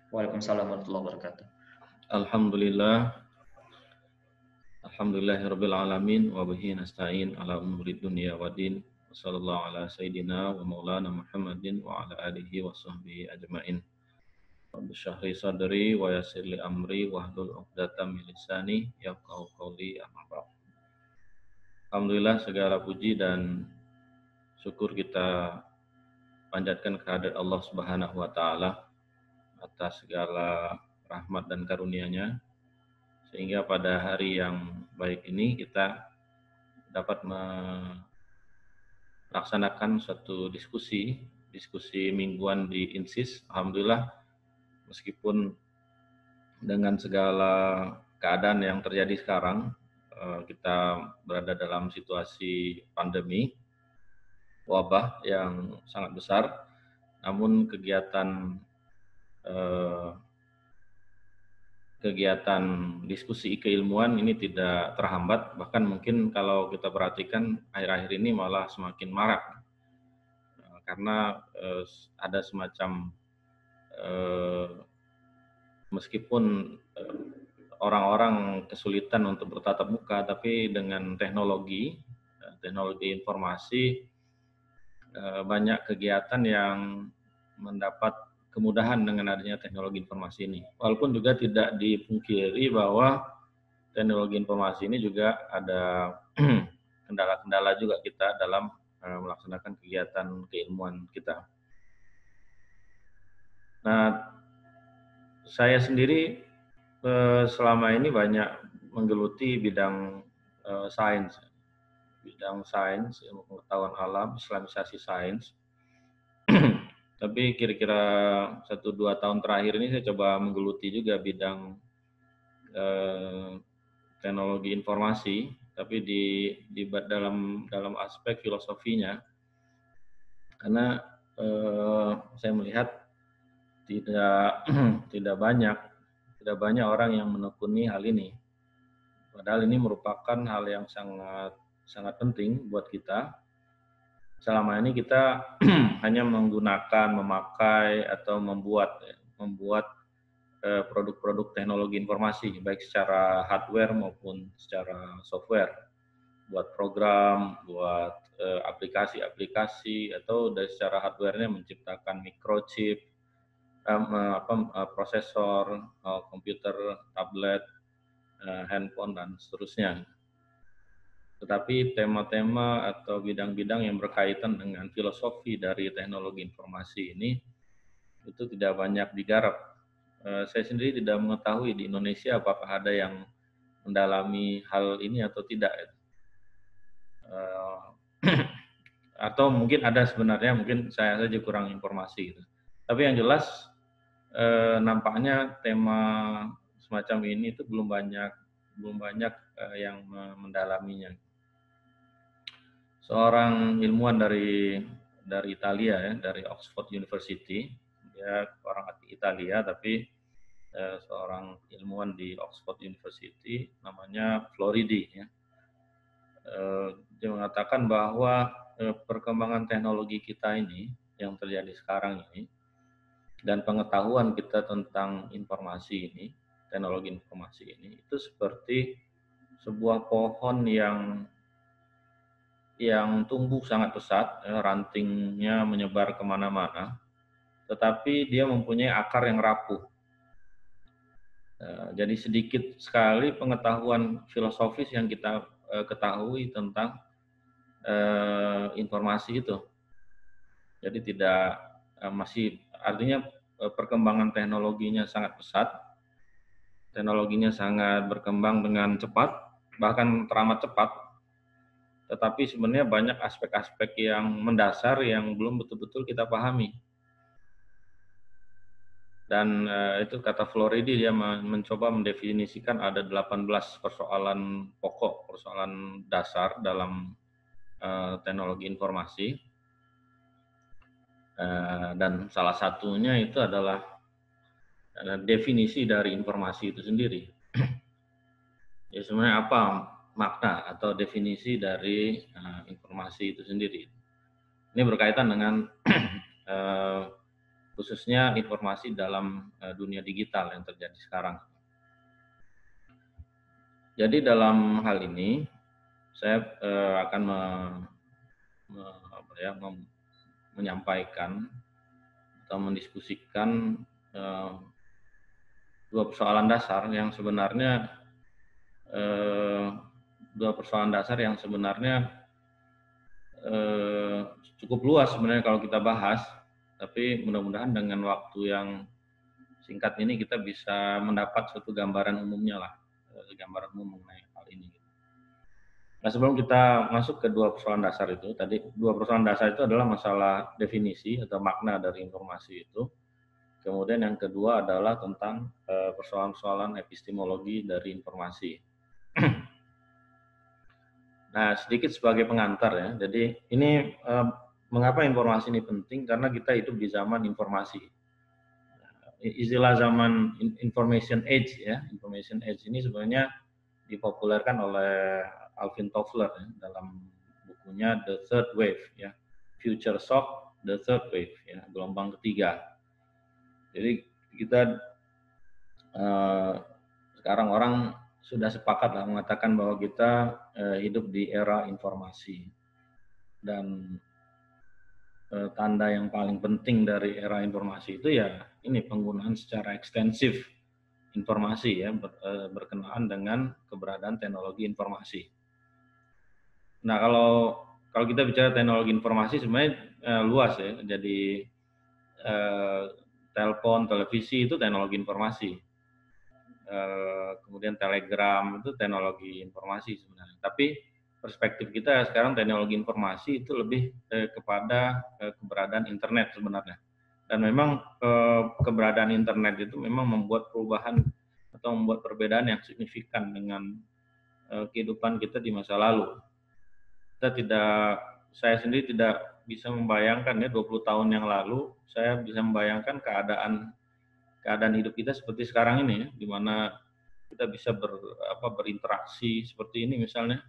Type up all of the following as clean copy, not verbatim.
Waalaikumsalam warahmatullahi wabarakatuh. Alhamdulillah, alhamdulillahirabbil alamin wa bihi nasta'in ala umuri dunya waddin. Wassallallahu ala sayyidina wa maulana Muhammadin wa ala alihi wa sahbihi ajmain. Rabbi shrah li sadri wa yassir li amri wahlul 'uqdatam min lisani yafqahu qawli amma ba'd. Alhamdulillah segala puji dan syukur kita panjatkan kehadirat Allah Subhanahu wa taala atas segala rahmat dan karunia-Nya, sehingga pada hari yang baik ini kita dapat melaksanakan suatu diskusi mingguan di INSIS. Alhamdulillah, meskipun dengan segala keadaan yang terjadi sekarang, kita berada dalam situasi pandemi, wabah yang sangat besar, namun kegiatan diskusi keilmuan ini tidak terhambat, bahkan mungkin kalau kita perhatikan akhir-akhir ini malah semakin marak, karena ada semacam meskipun orang-orang kesulitan untuk bertatap muka, tapi dengan teknologi informasi, banyak kegiatan yang mendapat kemudahan dengan adanya teknologi informasi ini. Walaupun juga tidak dipungkiri bahwa teknologi informasi ini juga ada kendala-kendala juga kita dalam melaksanakan kegiatan keilmuan kita. Nah, saya sendiri selama ini banyak menggeluti bidang sains, ilmu pengetahuan alam, islamisasi sains. Tapi kira-kira 1-2 tahun terakhir ini saya coba menggeluti juga bidang teknologi informasi, tapi di dalam aspek filosofinya, karena saya melihat tidak banyak orang yang menekuni hal ini. Padahal ini merupakan hal yang sangat penting buat kita. Selama ini kita hanya memakai atau membuat produk-produk teknologi informasi, baik secara hardware maupun secara software, buat program, buat aplikasi-aplikasi, atau dari secara hardware-nya menciptakan microchip, prosesor, komputer, tablet, handphone, dan seterusnya. Tetapi tema-tema atau bidang-bidang yang berkaitan dengan filosofi dari teknologi informasi ini itu tidak banyak digarap. Saya sendiri tidak mengetahui di Indonesia apakah ada yang mendalami hal ini atau tidak. Atau mungkin ada sebenarnya, mungkin saya saja kurang informasi. Tapi yang jelas nampaknya tema semacam ini itu belum banyak yang mendalaminya. Seorang ilmuwan dari Italia, ya, dari Oxford University, dia orang Italia tapi seorang ilmuwan di Oxford University, namanya Floridi, ya. Dia mengatakan bahwa perkembangan teknologi kita ini yang terjadi sekarang ini dan pengetahuan kita tentang informasi ini, teknologi informasi ini, itu seperti sebuah pohon yang tumbuh sangat pesat, rantingnya menyebar kemana-mana, tetapi dia mempunyai akar yang rapuh. Jadi sedikit sekali pengetahuan filosofis yang kita ketahui tentang informasi itu. Jadi tidak masih, artinya perkembangan teknologinya sangat pesat, teknologinya sangat berkembang dengan cepat, bahkan teramat cepat. Tetapi sebenarnya banyak aspek-aspek yang mendasar yang belum betul-betul kita pahami. Dan itu kata Floridi, dia mencoba mendefinisikan ada 18 persoalan pokok, persoalan dasar dalam teknologi informasi. Dan salah satunya itu adalah definisi dari informasi itu sendiri. Ya, sebenarnya apa makna atau definisi dari informasi itu sendiri? Ini berkaitan dengan khususnya informasi dalam dunia digital yang terjadi sekarang. Jadi dalam hal ini saya akan menyampaikan atau mendiskusikan dua persoalan dasar yang sebenarnya cukup luas sebenarnya kalau kita bahas, tapi mudah-mudahan dengan waktu yang singkat ini kita bisa mendapat suatu gambaran umumnya lah, gambaran umum mengenai hal ini. Nah, sebelum kita masuk ke dua persoalan dasar itu, tadi dua persoalan dasar itu adalah masalah definisi atau makna dari informasi itu. Kemudian yang kedua adalah tentang persoalan-persoalan epistemologi dari informasi. Nah, sedikit sebagai pengantar ya. Jadi ini mengapa informasi ini penting? Karena kita hidup di zaman informasi. Istilah zaman information age ya. Information age ini sebenarnya dipopulerkan oleh Alvin Toffler ya, dalam bukunya The Third Wave ya. Future Shock, The Third Wave ya, gelombang ketiga. Jadi kita sekarang orang sudah sepakat lah mengatakan bahwa kita hidup di era informasi, dan tanda yang paling penting dari era informasi itu ya ini penggunaan secara ekstensif informasi ya, berkenaan dengan keberadaan teknologi informasi. Nah, kalau kita bicara teknologi informasi sebenarnya luas ya. Jadi telepon, televisi itu teknologi informasi. Kemudian telegram itu teknologi informasi sebenarnya. Tapi perspektif kita sekarang teknologi informasi itu lebih kepada keberadaan internet sebenarnya. Dan memang keberadaan internet itu memang membuat perubahan atau membuat perbedaan yang signifikan dengan kehidupan kita di masa lalu. Saya sendiri tidak bisa membayangkan ya 20 tahun yang lalu saya bisa membayangkan keadaan hidup kita seperti sekarang ini ya, di mana kita bisa berinteraksi seperti ini misalnya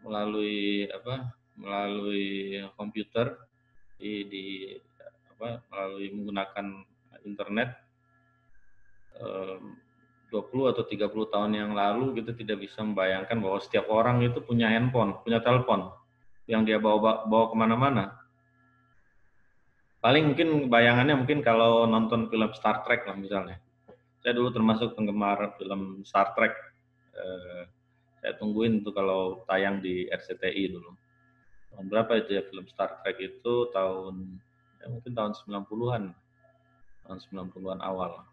melalui komputer melalui menggunakan internet. 20 atau 30 tahun yang lalu kita tidak bisa membayangkan bahwa setiap orang itu punya handphone, punya telepon yang dia bawa kemana-mana. Paling mungkin bayangannya kalau nonton film Star Trek lah misalnya. Saya dulu termasuk penggemar film Star Trek. Saya tungguin tuh kalau tayang di RCTI dulu. Tahun berapa itu ya film Star Trek itu? Mungkin tahun 90-an. Tahun 90-an awal.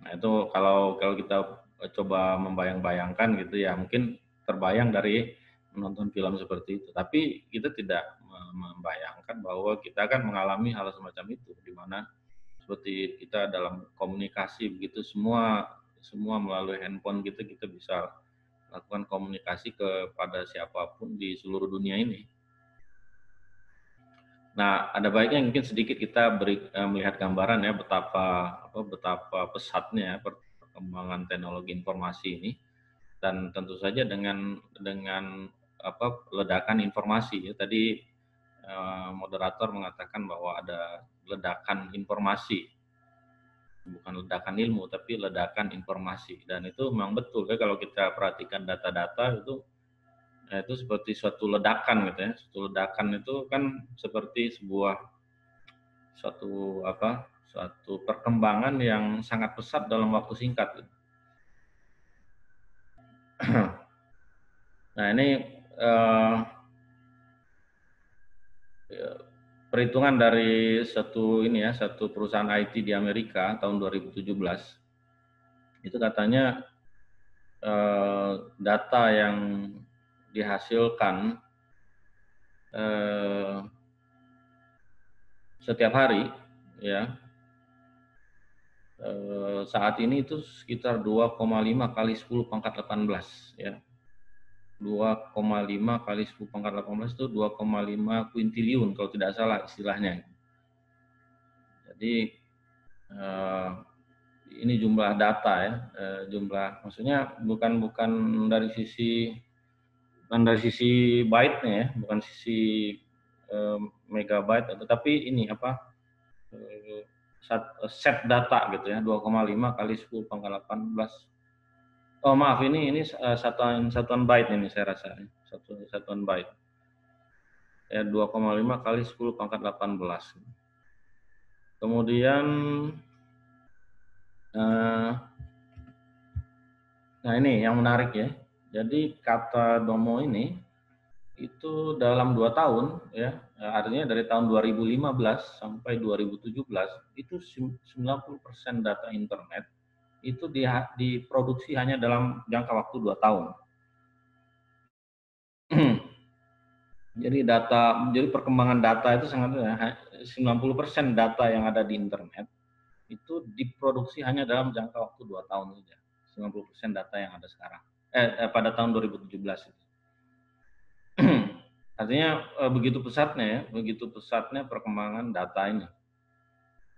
Nah, itu kalau kita coba membayang-bayangkan gitu ya, mungkin terbayang dari menonton film seperti itu. Tapi kita tidak membayangkan bahwa kita akan mengalami hal semacam itu, di mana seperti kita dalam komunikasi begitu semua melalui handphone kita bisa lakukan komunikasi kepada siapapun di seluruh dunia ini. Nah, ada baiknya mungkin sedikit kita melihat gambaran ya betapa pesatnya perkembangan teknologi informasi ini, dan tentu saja dengan ledakan informasi ya. Tadi moderator mengatakan bahwa ada ledakan informasi, bukan ledakan ilmu tapi ledakan informasi, dan itu memang betul ya. Kalau kita perhatikan data-data itu seperti suatu ledakan gitu ya. Suatu ledakan itu kan seperti suatu perkembangan yang sangat pesat dalam waktu singkat. Nah, ini perhitungan dari satu perusahaan IT di Amerika tahun 2017. Itu katanya data yang dihasilkan setiap hari ya saat ini itu sekitar 2,5 kali 10 pangkat 18 ya. 2,5 kali 10 pangkat 18 itu 2,5 kuintiliun kalau tidak salah istilahnya. Jadi ini jumlah data ya, maksudnya bukan dari sisi byte-nya ya, bukan sisi megabyte, tetapi ini set data gitu ya, 2,5 kali 10 pangkat 18. Oh maaf, ini satuan byte ini saya rasa, satuan byte. Ya 2,5 kali 10 pangkat 18. Kemudian nah ini yang menarik ya. Jadi kata Domo ini itu dalam 2 tahun ya, artinya dari tahun 2015 sampai 2017 itu 90% data internet itu diproduksi hanya dalam jangka waktu 2 tahun. Jadi perkembangan data itu sangat 90% data yang ada di internet itu diproduksi hanya dalam jangka waktu 2 tahun saja. 90% data yang ada sekarang. Pada tahun 2017 itu. Artinya begitu pesatnya perkembangan data ini.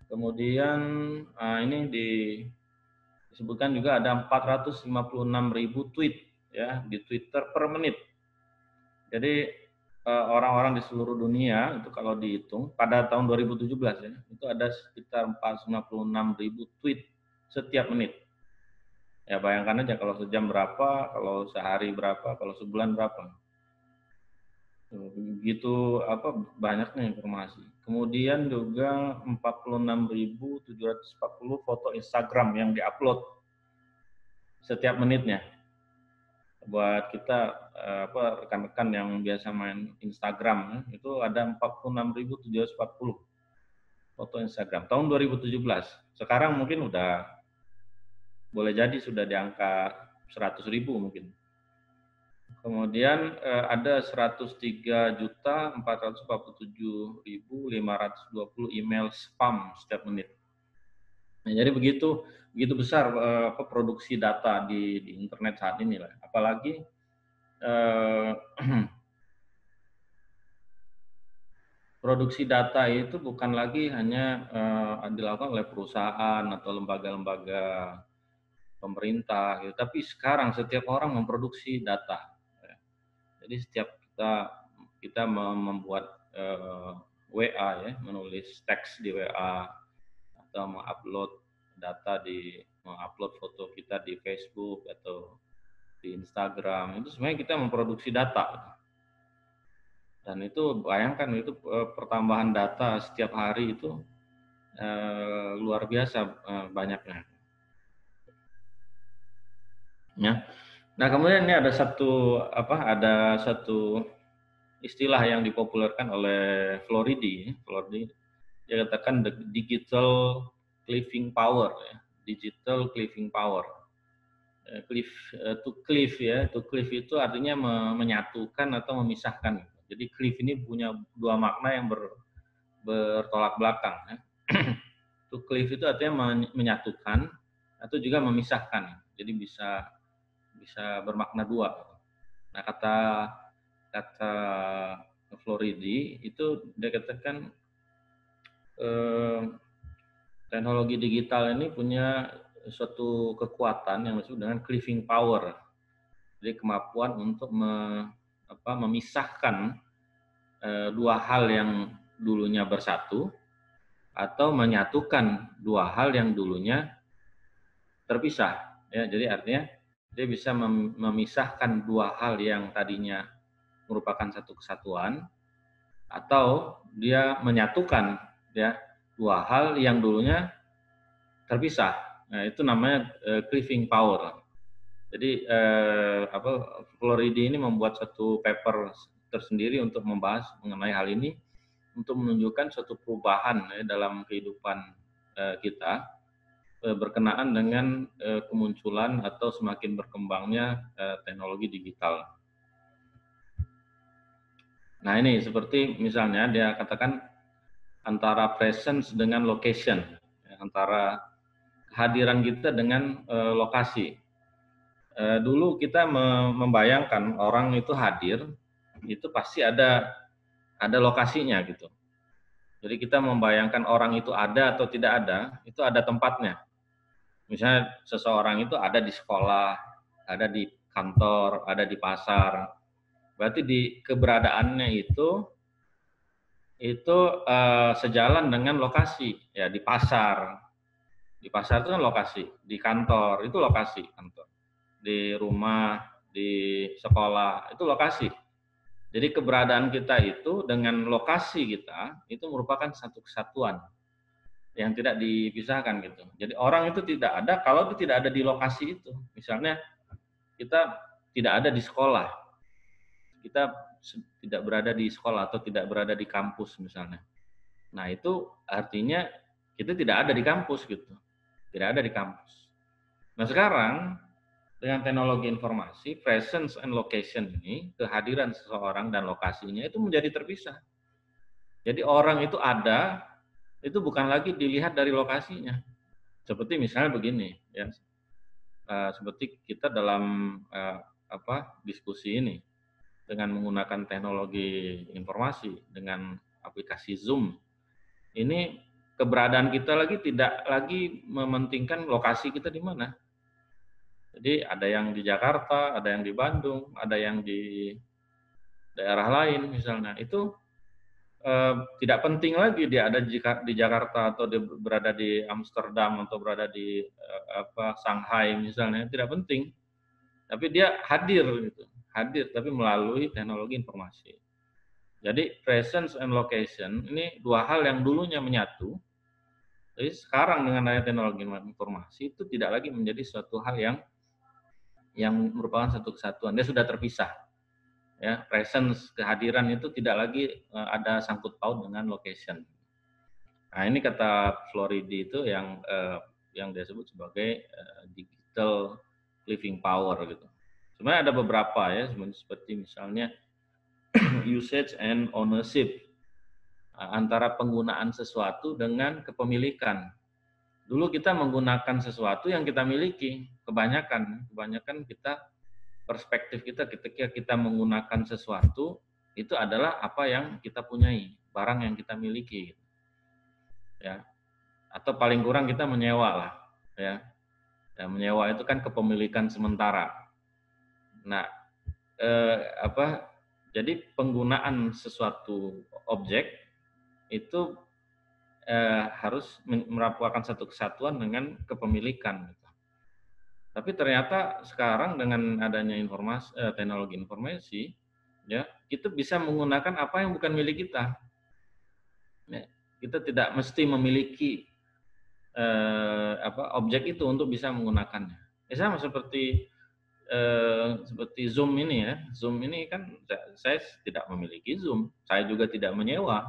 Kemudian ini disebutkan juga ada 456.000 tweet ya di Twitter per menit. Jadi orang-orang di seluruh dunia itu kalau dihitung pada tahun 2017 ya, itu ada sekitar 456.000 tweet setiap menit. Ya bayangkan aja kalau sejam berapa, kalau sehari berapa, kalau sebulan berapa. Begitu banyaknya informasi. Kemudian juga 46.740 foto Instagram yang diupload setiap menitnya. Buat kita rekan-rekan yang biasa main Instagram itu ada 46.740 foto Instagram tahun 2017. Sekarang mungkin udah boleh jadi sudah di angka 100.000 mungkin. Kemudian ada 103.447.520 email spam setiap menit. Nah, jadi begitu besar produksi data di internet saat ini lah. Apalagi produksi data itu bukan lagi hanya dilakukan oleh perusahaan atau lembaga-lembaga pemerintah, gitu. Tapi sekarang setiap orang memproduksi data. Jadi setiap kita membuat WA ya, menulis teks di WA atau mengupload foto kita di Facebook atau di Instagram, itu sebenarnya kita memproduksi data. Dan itu bayangkan itu pertambahan data setiap hari itu luar biasa banyaknya. Ya. Nah, kemudian ini ada satu istilah yang dipopulerkan oleh Floridi. Dia katakan the digital cleaving power, ya. Digital cleaving power. To cleave itu artinya menyatukan atau memisahkan. Jadi cleave ini punya dua makna yang bertolak belakang. Ya. To cleave itu artinya menyatukan atau juga memisahkan. Jadi bisa bermakna dua. Nah, kata Floridi itu dia katakan teknologi digital ini punya suatu kekuatan yang disebut dengan cleaving power. Jadi kemampuan untuk memisahkan dua hal yang dulunya bersatu atau menyatukan dua hal yang dulunya terpisah. Ya, jadi artinya dia bisa memisahkan dua hal yang tadinya merupakan satu kesatuan atau dia menyatukan ya dua hal yang dulunya terpisah. Nah, itu namanya cleaving power. Jadi Floridi ini membuat satu paper tersendiri untuk membahas mengenai hal ini untuk menunjukkan suatu perubahan dalam kehidupan kita berkenaan dengan kemunculan atau semakin berkembangnya teknologi digital. Nah, ini seperti misalnya dia katakan antara presence dengan location, antara kehadiran kita dengan lokasi. Dulu kita membayangkan orang itu hadir, itu pasti ada lokasinya gitu. Jadi kita membayangkan orang itu ada atau tidak ada, itu ada tempatnya. Misalnya seseorang itu ada di sekolah, ada di kantor, ada di pasar. Berarti di keberadaannya itu itu sejalan dengan lokasi, ya di pasar. Di pasar itu kan lokasi, di kantor itu lokasi kantor, di rumah, di sekolah itu lokasi. Jadi keberadaan kita itu dengan lokasi kita itu merupakan satu kesatuan yang tidak dipisahkan gitu. Jadi orang itu tidak ada kalau itu tidak ada di lokasi itu. Misalnya kita tidak ada di sekolah, kita tidak berada di sekolah atau tidak berada di kampus misalnya. Nah itu artinya kita tidak ada di kampus gitu, tidak ada di kampus. Nah sekarang dengan teknologi informasi, presence and location ini, kehadiran seseorang dan lokasinya itu menjadi terpisah. Jadi orang itu ada, itu bukan lagi dilihat dari lokasinya. Seperti misalnya begini, ya, seperti kita dalam diskusi ini dengan menggunakan teknologi informasi dengan aplikasi Zoom, ini keberadaan kita lagi tidak lagi mementingkan lokasi kita di mana. Jadi ada yang di Jakarta, ada yang di Bandung, ada yang di daerah lain misalnya. Itu tidak penting lagi dia ada di Jakarta atau dia berada di Amsterdam atau berada di Shanghai misalnya, tidak penting. Tapi dia hadir gitu. Hadir tapi melalui teknologi informasi. Jadi presence and location ini dua hal yang dulunya menyatu. Jadi sekarang dengan adanya teknologi informasi itu tidak lagi menjadi suatu hal yang merupakan satu kesatuan. Dia sudah terpisah. Ya, presence, kehadiran itu tidak lagi ada sangkut paut dengan location. Nah, ini kata Floridi itu yang dia sebut sebagai digital living power gitu. Sebenarnya ada beberapa ya, seperti misalnya usage and ownership, antara penggunaan sesuatu dengan kepemilikan. Dulu kita menggunakan sesuatu yang kita miliki, kebanyakan kita perspektif kita ketika kita menggunakan sesuatu itu adalah apa yang kita punyai, barang yang kita miliki, ya. Atau paling kurang kita menyewa lah, ya. Menyewa itu kan kepemilikan sementara. Nah, jadi penggunaan sesuatu objek itu harus merupakan satu kesatuan dengan kepemilikan. Tapi ternyata sekarang dengan adanya teknologi informasi, ya kita bisa menggunakan apa yang bukan milik kita. Ya, kita tidak mesti memiliki objek itu untuk bisa menggunakannya. Sama seperti Zoom ini ya. Zoom ini kan saya tidak memiliki Zoom, saya juga tidak menyewa.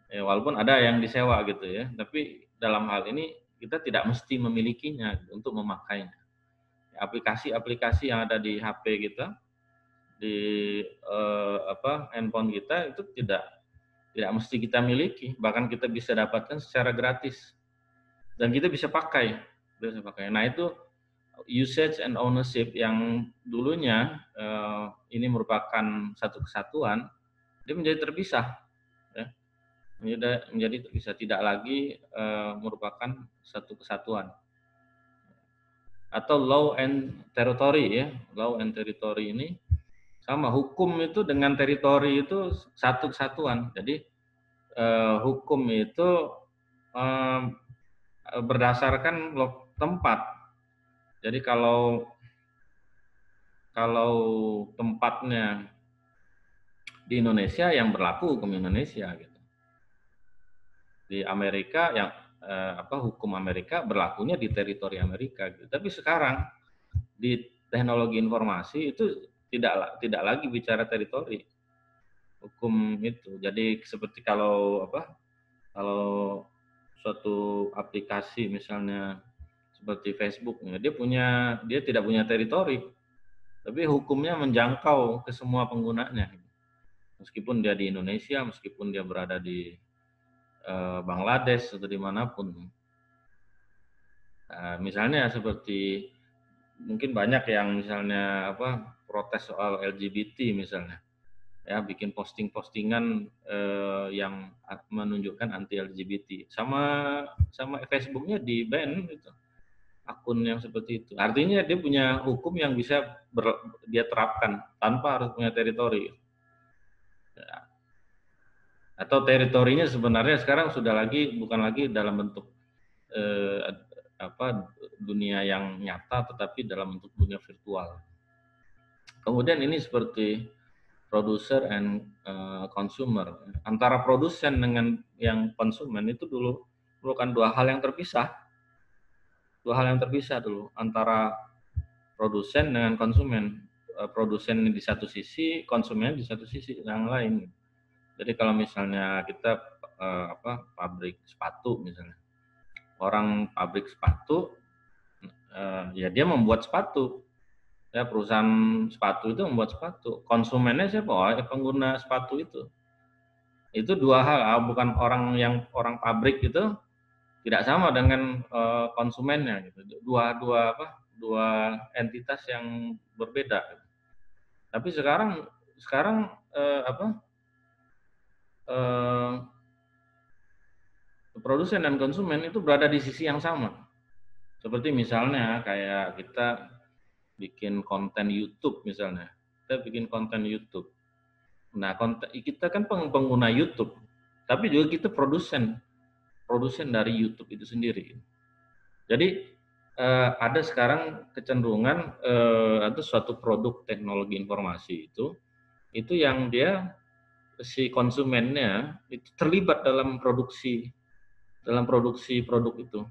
Ya, walaupun ada yang disewa gitu ya, tapi dalam hal ini kita tidak mesti memilikinya untuk memakainya. Aplikasi-aplikasi yang ada di HP kita, di handphone kita itu tidak mesti kita miliki, bahkan kita bisa dapatkan secara gratis dan kita bisa pakai. Nah itu usage and ownership yang dulunya ini merupakan satu kesatuan, dia menjadi terpisah, ya. Menjadi terpisah, tidak lagi merupakan satu kesatuan. Atau law and territory ya, law and territory ini sama, hukum itu dengan teritori itu satu kesatuan. Jadi hukum itu berdasarkan tempat. Jadi kalau tempatnya di Indonesia yang berlaku hukum Indonesia gitu. Di Amerika yang hukum Amerika berlakunya di teritori Amerika gitu. Tapi sekarang di teknologi informasi itu tidak lagi bicara teritori hukum itu. Jadi seperti kalau suatu aplikasi misalnya seperti Facebook, dia tidak punya teritori, tapi hukumnya menjangkau ke semua penggunanya. Meskipun dia di Indonesia, meskipun dia berada di Bangladesh atau dimanapun. Misalnya seperti mungkin banyak yang misalnya protes soal LGBT misalnya, ya bikin postingan yang menunjukkan anti LGBT, sama Facebooknya di ban gitu, akun yang seperti itu. Artinya dia punya hukum yang bisa dia terapkan tanpa harus punya teritori. Ya. Atau teritorinya sebenarnya sekarang sudah bukan lagi dalam bentuk dunia yang nyata, tetapi dalam bentuk dunia virtual. Kemudian ini seperti producer and consumer. Antara produsen dengan yang konsumen itu dulu merupakan dua hal yang terpisah. Dua hal yang terpisah dulu antara produsen dengan konsumen. Produsen di satu sisi, konsumen di satu sisi yang lain. Jadi kalau misalnya kita pabrik sepatu misalnya, orang pabrik sepatu ya dia membuat sepatu, ya perusahaan sepatu itu membuat sepatu. Konsumennya siapa? Oh, pengguna sepatu itu dua hal, bukan orang pabrik itu tidak sama dengan konsumennya gitu. Dua entitas yang berbeda. Tapi sekarang produsen dan konsumen itu berada di sisi yang sama. Seperti misalnya kayak kita bikin konten YouTube misalnya. Kita bikin konten YouTube. Nah, kita kan pengguna YouTube, tapi juga kita produsen dari YouTube itu sendiri. Jadi ada sekarang kecenderungan atau suatu produk teknologi informasi itu yang dia si konsumennya itu terlibat dalam produksi produk itu.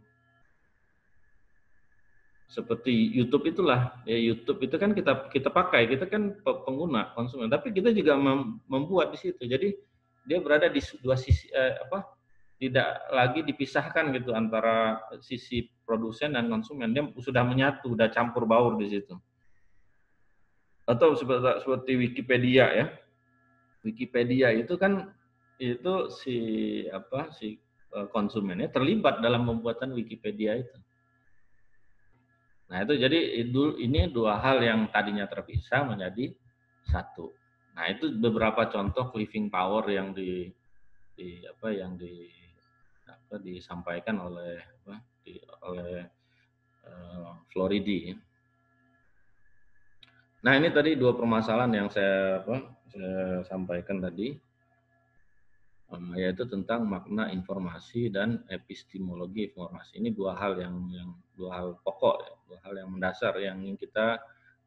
Seperti YouTube itulah, ya YouTube itu kan kita pakai, kita kan pengguna konsumen, tapi kita juga membuat di situ. Jadi dia berada di dua sisi tidak lagi dipisahkan gitu antara sisi produsen dan konsumen, dia sudah menyatu, sudah campur baur di situ. Atau seperti Wikipedia ya. Wikipedia itu kan si konsumennya terlibat dalam pembuatan Wikipedia itu. Nah, itu jadi ini dua hal yang tadinya terpisah menjadi satu. Nah, itu beberapa contoh living power yang disampaikan oleh Floridi. Nah, ini tadi dua permasalahan yang saya sampaikan tadi, yaitu tentang makna informasi dan epistemologi informasi. Ini dua hal dua hal pokok, ya, dua hal yang mendasar yang ingin kita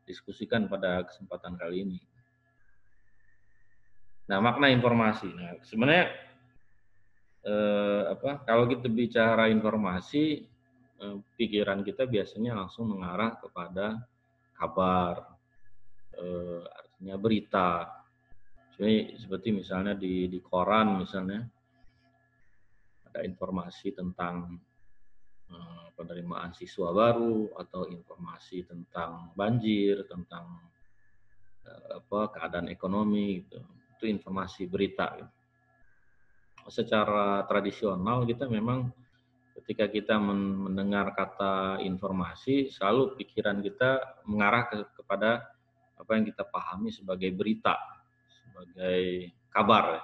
diskusikan pada kesempatan kali ini. Nah, makna informasi. Nah, sebenarnya kalau kita bicara informasi, pikiran kita biasanya langsung mengarah kepada kabar, artinya berita. Seperti misalnya di koran misalnya ada informasi tentang penerimaan siswa baru atau informasi tentang banjir, tentang keadaan ekonomi gitu. Itu informasi berita. Gitu. Secara tradisional kita memang ketika kita mendengar kata informasi, selalu pikiran kita mengarah kepada apa yang kita pahami sebagai berita, sebagai kabar.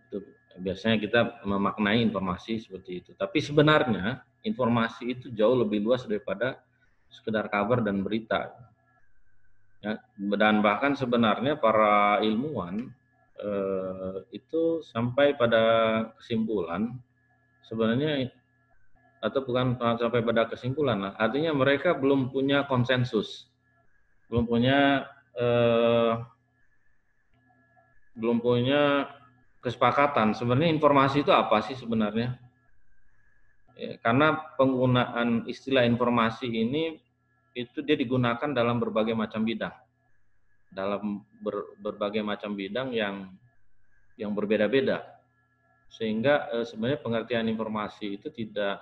Itu biasanya kita memaknai informasi seperti itu. Tapi sebenarnya informasi itu jauh lebih luas daripada sekedar kabar dan berita. Ya, dan bahkan sebenarnya para ilmuwan itu sampai pada kesimpulan sebenarnya, atau bukan sampai pada kesimpulan lah, artinya mereka belum punya konsensus, belum punya kesepakatan sebenarnya informasi itu apa sih sebenarnya, ya, karena penggunaan istilah informasi ini itu dia digunakan dalam berbagai macam bidang, berbagai macam bidang yang berbeda-beda, sehingga sebenarnya pengertian informasi itu tidak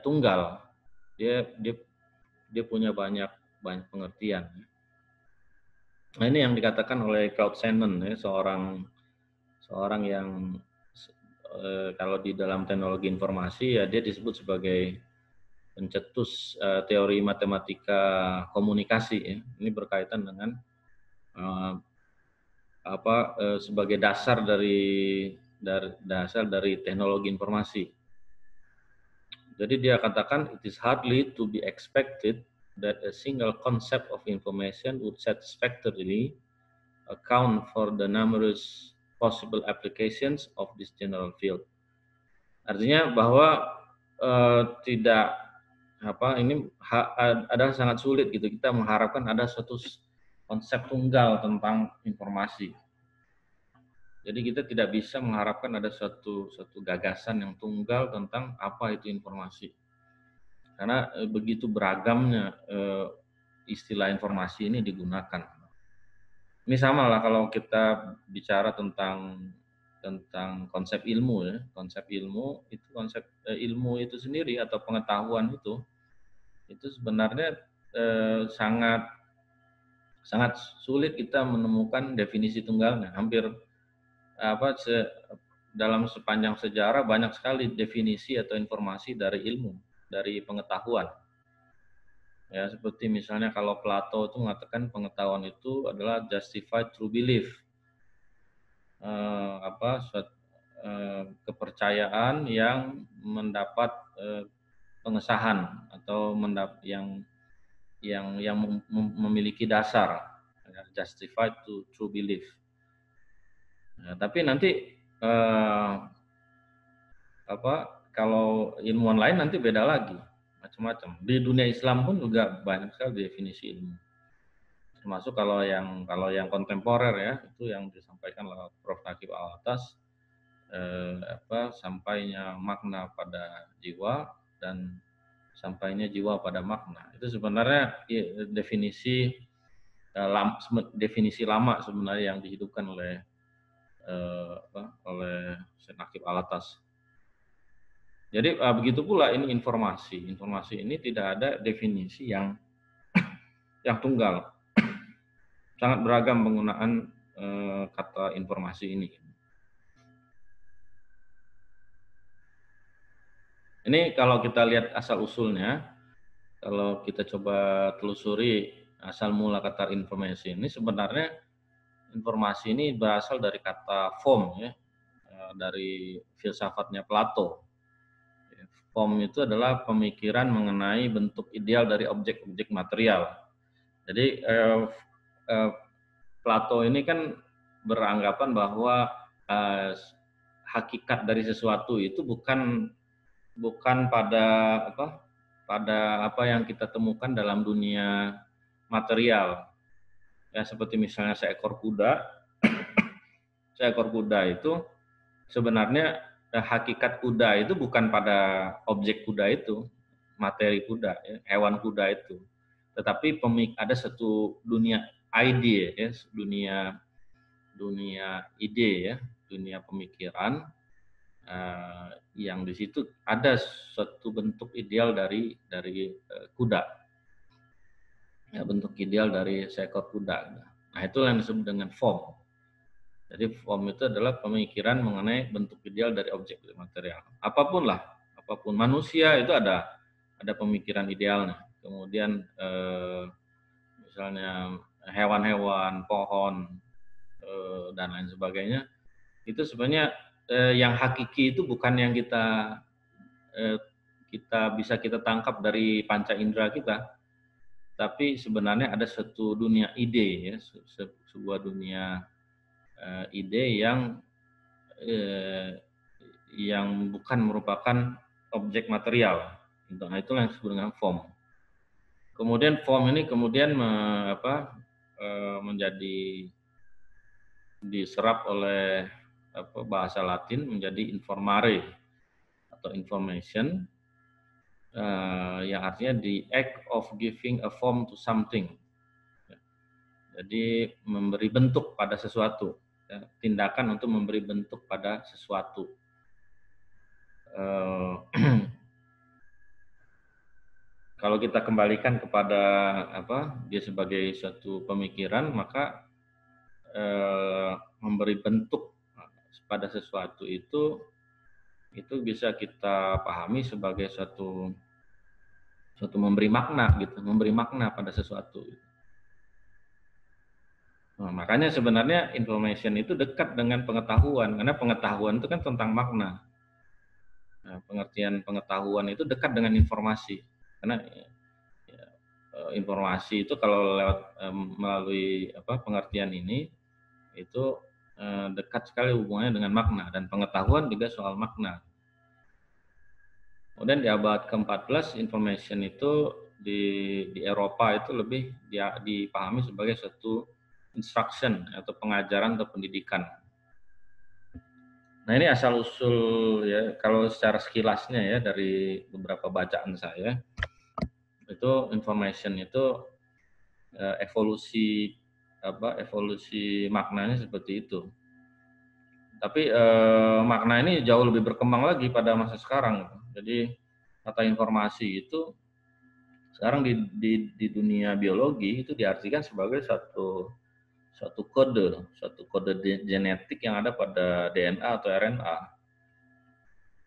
tunggal, dia punya banyak pengertian. Nah, ini yang dikatakan oleh Claude Shannon, ya, seorang yang kalau di dalam teknologi informasi ya dia disebut sebagai pencetus teori matematika komunikasi, ya. Ini berkaitan dengan sebagai dasar dari teknologi informasi. Jadi dia katakan it is hardly to be expected that a single concept of information would satisfactorily account for the numerous possible applications of this general field. Artinya bahwa tidak ini adalah sangat sulit gitu, kita mengharapkan ada suatu konsep tunggal tentang informasi. Jadi kita tidak bisa mengharapkan ada suatu gagasan yang tunggal tentang apa itu informasi. Karena begitu beragamnya istilah informasi ini digunakan. Ini sama lah kalau kita bicara tentang konsep ilmu ya. Konsep ilmu itu ilmu itu sendiri atau pengetahuan itu sebenarnya sangat sulit kita menemukan definisi tunggalnya. Hampir dalam sepanjang sejarah banyak sekali definisi atau informasi dari ilmu, dari pengetahuan. Ya, seperti misalnya kalau Plato itu mengatakan pengetahuan itu adalah justified true belief. Kepercayaan yang mendapat pengesahan atau yang memiliki dasar, justified to true belief. Nah, tapi nanti kalau ilmuwan lain nanti beda lagi, macam-macam. Di dunia Islam pun juga banyak sekali definisi ilmu. Termasuk kalau yang kontemporer ya, itu yang disampaikan oleh Prof. Naqib Al-Atas, sampainya makna pada jiwa dan sampainya jiwa pada makna. Itu sebenarnya definisi lama sebenarnya yang dihidupkan oleh Syekh Naqib Al-Atas. Jadi begitu pula ini informasi. Informasi ini tidak ada definisi yang tunggal. Sangat beragam penggunaan kata informasi ini. Ini kalau kita lihat asal usulnya, kalau kita coba telusuri asal mula kata informasi ini, sebenarnya informasi ini berasal dari kata form ya, dari filsafatnya Plato. Form itu adalah pemikiran mengenai bentuk ideal dari objek-objek material. Jadi Plato ini kan beranggapan bahwa hakikat dari sesuatu itu bukan pada apa yang kita temukan dalam dunia material. Ya, seperti misalnya seekor kuda. Seekor kuda itu sebenarnya hakikat kuda itu bukan pada objek kuda itu, materi kuda, ya, hewan kuda itu. Tetapi ada satu dunia ide, ya, dunia ide, ya, dunia pemikiran yang di situ ada suatu bentuk ideal dari kuda, ya, bentuk ideal dari seekor kuda. Nah, itu yang disebut dengan form. Jadi form itu adalah pemikiran mengenai bentuk ideal dari objek material. Apapun manusia itu ada pemikiran idealnya. Kemudian misalnya hewan-hewan, pohon dan lain sebagainya, itu sebenarnya yang hakiki itu bukan yang kita bisa tangkap dari panca indera kita, tapi sebenarnya ada satu dunia ide, ya, sebuah dunia ide yang bukan merupakan objek material. Nah, itulah yang disebut dengan form. Kemudian form ini menjadi diserap oleh bahasa Latin menjadi informare atau information, yang artinya the act of giving a form to something. Jadi memberi bentuk pada sesuatu. Tindakan untuk memberi bentuk pada sesuatu. Kalau kita kembalikan kepada dia sebagai suatu pemikiran, maka memberi bentuk pada sesuatu itu bisa kita pahami sebagai suatu memberi makna gitu, memberi makna pada sesuatu. Nah, makanya sebenarnya information itu dekat dengan pengetahuan, karena pengetahuan itu kan tentang makna. Nah, pengertian pengetahuan itu dekat dengan informasi, karena informasi itu kalau lewat melalui pengertian ini itu dekat sekali hubungannya dengan makna, dan pengetahuan juga soal makna. Kemudian di abad ke-14 information itu di Eropa itu lebih dipahami sebagai suatu instruction atau pengajaran atau pendidikan. Nah, ini asal usul ya, kalau secara sekilasnya ya dari beberapa bacaan saya, itu information itu evolusi maknanya seperti itu. Tapi makna ini jauh lebih berkembang lagi pada masa sekarang. Jadi kata informasi itu sekarang di dunia biologi itu diartikan sebagai suatu kode genetik yang ada pada DNA atau RNA.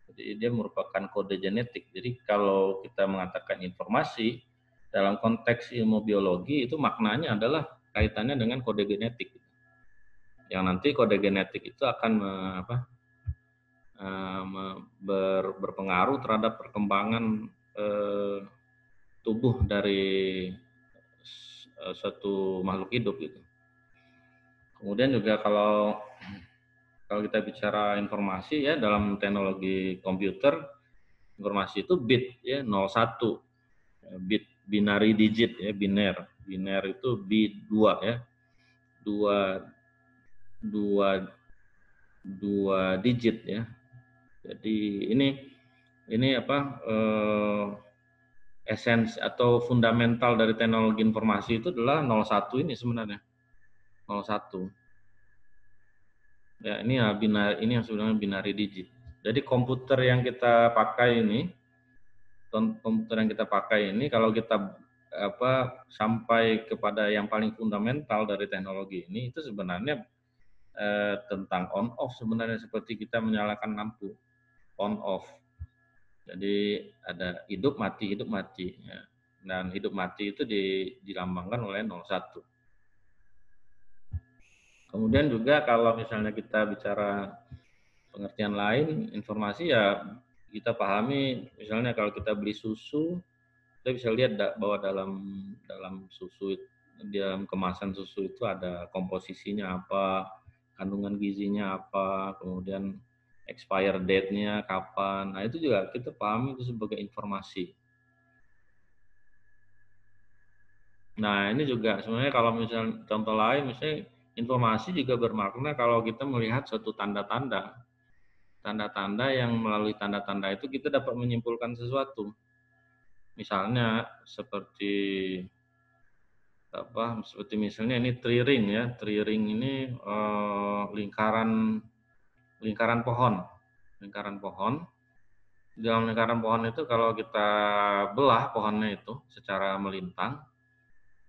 Jadi dia merupakan kode genetik. Jadi kalau kita mengatakan informasi dalam konteks ilmu biologi itu maknanya adalah kaitannya dengan kode genetik. Yang nanti kode genetik itu akan berpengaruh terhadap perkembangan tubuh dari suatu makhluk hidup gitu. Kemudian juga kalau kita bicara informasi ya dalam teknologi komputer, informasi itu bit ya 01, bit binary digit ya, biner itu bit 2 ya, dua digit ya. Jadi ini esensi atau fundamental dari teknologi informasi itu adalah 01 ini sebenarnya. 01. Ya, ini yang sebenarnya binary digit. Jadi komputer yang kita pakai ini kalau kita sampai kepada yang paling fundamental dari teknologi ini itu sebenarnya tentang on off, sebenarnya seperti kita menyalakan lampu on off. Jadi ada hidup mati ya. Dan hidup mati itu dilambangkan oleh 01. Kemudian juga kalau misalnya kita bicara pengertian lain, informasi ya kita pahami, misalnya kalau kita beli susu, kita bisa lihat bahwa dalam susu, dalam kemasan susu itu ada komposisinya apa, kandungan gizinya apa, kemudian expire date-nya kapan. Nah, itu juga kita pahami itu sebagai informasi. Nah, ini juga sebenarnya kalau misalnya contoh lain, misalnya informasi juga bermakna kalau kita melihat suatu tanda-tanda yang melalui tanda-tanda itu kita dapat menyimpulkan sesuatu. Misalnya seperti misalnya ini tree ring ya. Tree ring ini lingkaran pohon. Lingkaran pohon. Di dalam lingkaran pohon itu kalau kita belah pohonnya itu secara melintang,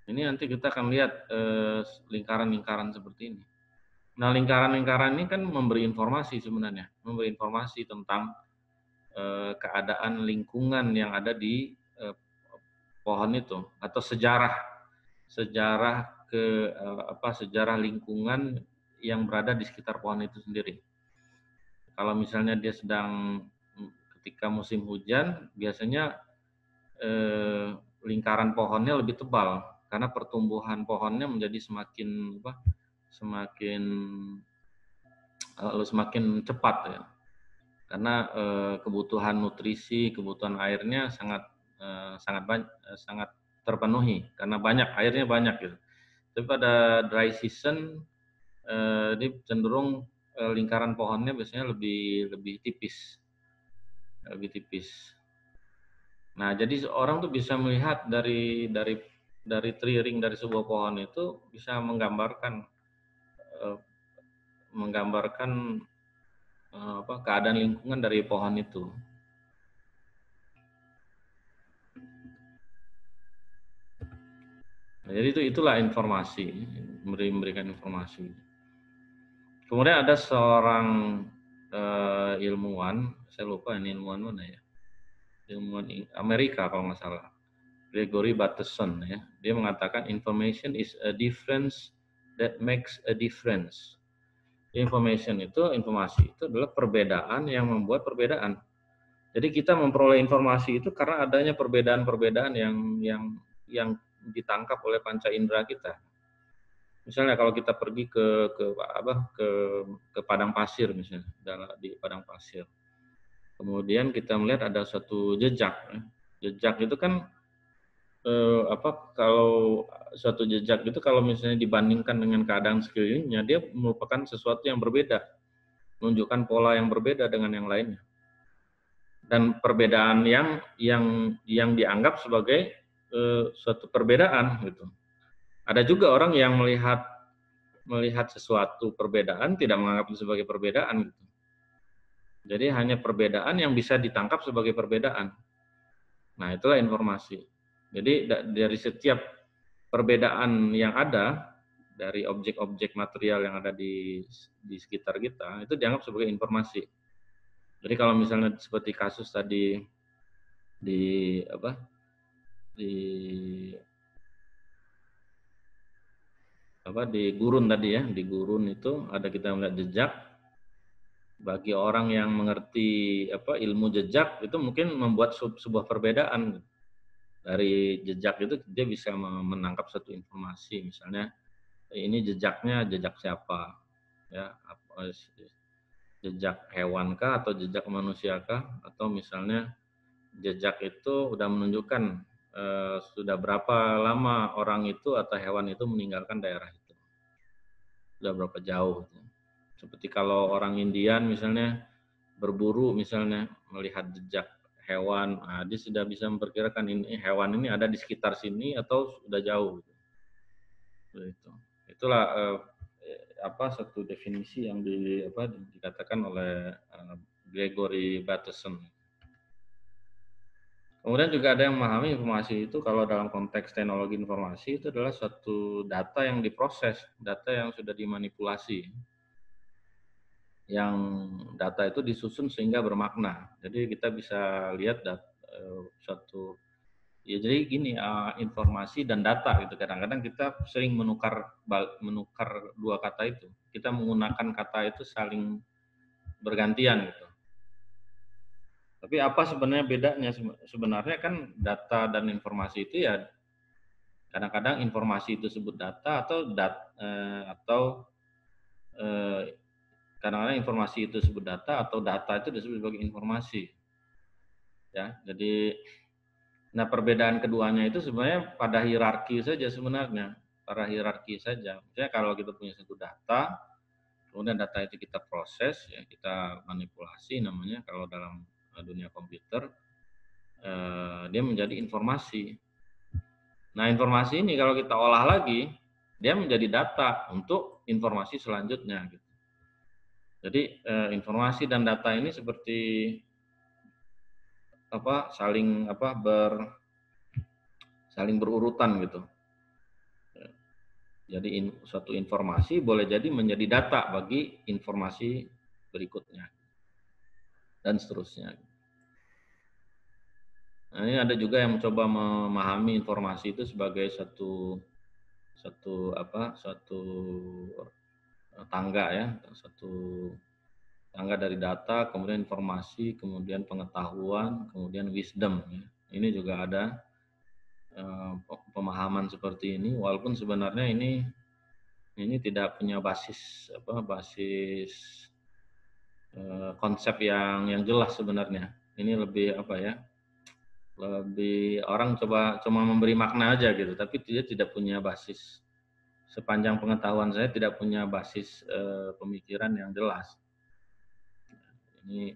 ini nanti kita akan lihat lingkaran-lingkaran seperti ini. Nah, lingkaran-lingkaran ini kan memberi informasi sebenarnya, memberi informasi tentang keadaan lingkungan yang ada di pohon itu, atau sejarah lingkungan yang berada di sekitar pohon itu sendiri. Kalau misalnya dia sedang ketika musim hujan, biasanya lingkaran pohonnya lebih tebal karena pertumbuhan pohonnya menjadi semakin cepat ya. Karena kebutuhan nutrisi, kebutuhan airnya sangat terpenuhi karena airnya banyak gitu. Tapi pada dry season ini cenderung lingkaran pohonnya biasanya lebih tipis. Nah, jadi orang tuh bisa melihat dari tree ring dari sebuah pohon itu bisa menggambarkan keadaan lingkungan dari pohon itu. Nah, jadi itulah informasi, memberikan informasi. Kemudian ada seorang ilmuwan, saya lupa ini ilmuwan mana ya, ilmuwan Amerika kalau nggak salah, Gregory Bateson ya, dia mengatakan information is a difference that makes a difference. Informasi itu adalah perbedaan yang membuat perbedaan. Jadi kita memperoleh informasi itu karena adanya perbedaan-perbedaan yang ditangkap oleh panca indera kita. Misalnya kalau kita pergi ke padang pasir misalnya, di padang pasir. Kemudian kita melihat ada suatu jejak, ya. Jejak itu kan kalau suatu jejak itu kalau misalnya dibandingkan dengan keadaan sekelilingnya, dia merupakan sesuatu yang berbeda, menunjukkan pola yang berbeda dengan yang lainnya. Dan perbedaan yang dianggap sebagai suatu perbedaan gitu. Ada juga orang yang melihat sesuatu perbedaan tidak menganggap itu sebagai perbedaan gitu. Jadi hanya perbedaan yang bisa ditangkap sebagai perbedaan. Nah, itulah informasi. Jadi dari setiap perbedaan yang ada dari objek-objek material yang ada di sekitar kita itu dianggap sebagai informasi. Jadi kalau misalnya seperti kasus tadi di apa di di gurun tadi ya, di gurun itu ada kita melihat jejak. Bagi orang yang mengerti ilmu jejak itu mungkin membuat sebuah perbedaan dari jejak itu dia bisa menangkap satu informasi, misalnya ini jejaknya jejak siapa ya, jejak hewan kah atau jejak manusia kah, atau misalnya jejak itu udah menunjukkan sudah berapa lama orang itu atau hewan itu meninggalkan daerah itu, sudah berapa jauh. Seperti kalau orang Indian misalnya berburu misalnya melihat jejak hewan, dia sudah bisa memperkirakan ini hewan ini ada di sekitar sini atau sudah jauh. Gitu. Itulah satu definisi yang dikatakan oleh Gregory Bateson. Kemudian juga ada yang memahami informasi itu kalau dalam konteks teknologi informasi itu adalah suatu data yang diproses, data yang sudah dimanipulasi. Yang data itu disusun sehingga bermakna. Jadi kita bisa lihat jadi gini, informasi dan data gitu. Kadang-kadang kita sering menukar dua kata itu. Kita menggunakan kata itu saling bergantian gitu. Tapi apa sebenarnya bedanya? Sebenarnya kan data dan informasi itu ya kadang-kadang informasi itu disebut data atau kadang-kadang informasi itu disebut data atau data itu disebut sebagai informasi. Ya, jadi perbedaan keduanya itu sebenarnya pada hierarki saja sebenarnya, pada hierarki saja. Misalnya kalau kita punya satu data, kemudian data itu kita proses, ya kita manipulasi namanya kalau dalam dunia komputer, dia menjadi informasi. Nah, informasi ini kalau kita olah lagi, dia menjadi data untuk informasi selanjutnya. Gitu. Jadi informasi dan data ini seperti saling berurutan gitu. Jadi suatu informasi boleh jadi menjadi data bagi informasi berikutnya dan seterusnya. Nah, ini ada juga yang mencoba memahami informasi itu sebagai satu tangga ya, satu tangga dari data, kemudian informasi, kemudian pengetahuan, kemudian wisdom. Ya. Ini juga ada pemahaman seperti ini, walaupun sebenarnya ini tidak punya basis konsep yang jelas sebenarnya. Ini lebih lebih orang cuma memberi makna aja gitu, tapi dia tidak punya basis. Sepanjang pengetahuan saya tidak punya basis pemikiran yang jelas. Ini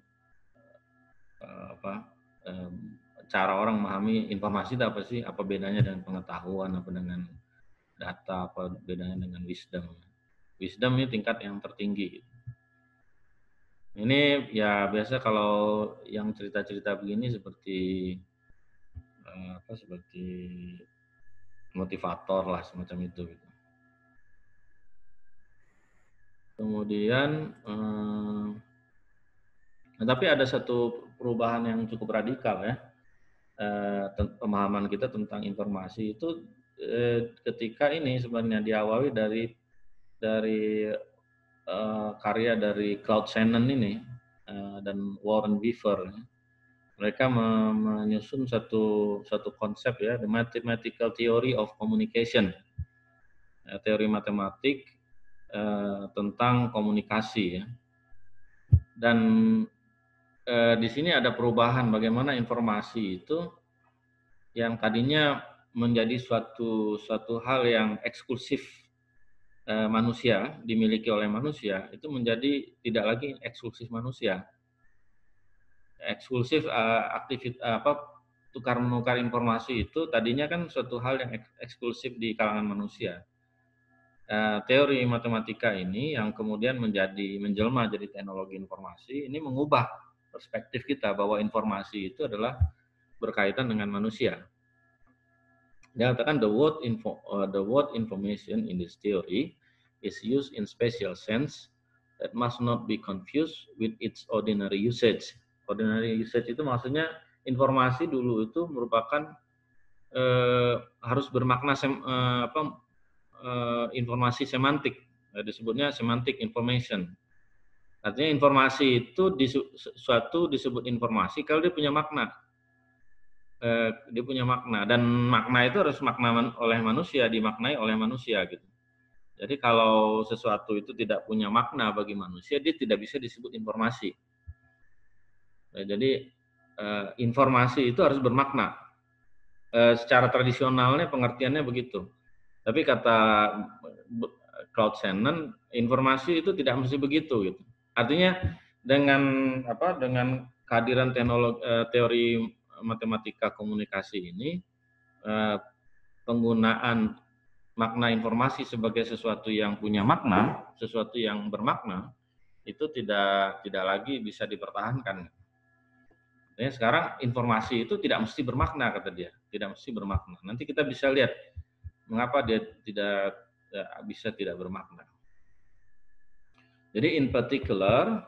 cara orang memahami informasi itu apa sih? Apa bedanya dengan pengetahuan? Apa dengan data? Apa bedanya dengan wisdom? Wisdom ini tingkat yang tertinggi. Ini ya biasa kalau yang cerita-cerita begini seperti seperti motivator lah semacam itu. Gitu. Kemudian, tapi ada satu perubahan yang cukup radikal ya. Pemahaman kita tentang informasi itu ketika ini sebenarnya diawali dari karya dari Claude Shannon ini dan Warren Beaver. Mereka menyusun satu konsep ya, the mathematical theory of communication. teori matematik tentang komunikasi ya. Dan di sini ada perubahan bagaimana informasi itu yang tadinya menjadi suatu hal yang eksklusif manusia, dimiliki oleh manusia, itu menjadi tidak lagi eksklusif manusia. Eksklusif tukar menukar informasi itu tadinya kan suatu hal yang eksklusif di kalangan manusia. Teori matematika ini yang kemudian menjelma jadi teknologi informasi ini mengubah perspektif kita bahwa informasi itu adalah berkaitan dengan manusia. Dia katakan the word information in this theory is used in special sense that must not be confused with its ordinary usage. Ordinary usage itu maksudnya informasi dulu itu merupakan harus bermakna informasi semantik, disebutnya semantic information. Artinya informasi itu suatu disebut informasi kalau dia punya makna. Dia punya makna, dan makna itu harus makna oleh manusia, dimaknai oleh manusia gitu. Jadi kalau sesuatu itu tidak punya makna bagi manusia, dia tidak bisa disebut informasi. Jadi informasi itu harus bermakna. Secara tradisionalnya pengertiannya begitu. Tapi kata Claude Shannon, informasi itu tidak mesti begitu gitu. Artinya dengan kehadiran teori matematika komunikasi ini, penggunaan makna informasi sebagai sesuatu yang punya makna, sesuatu yang bermakna, itu tidak lagi bisa dipertahankan. Artinya sekarang informasi itu tidak mesti bermakna, kata dia, tidak mesti bermakna. Nanti kita bisa lihat mengapa dia tidak bermakna. Jadi in particular,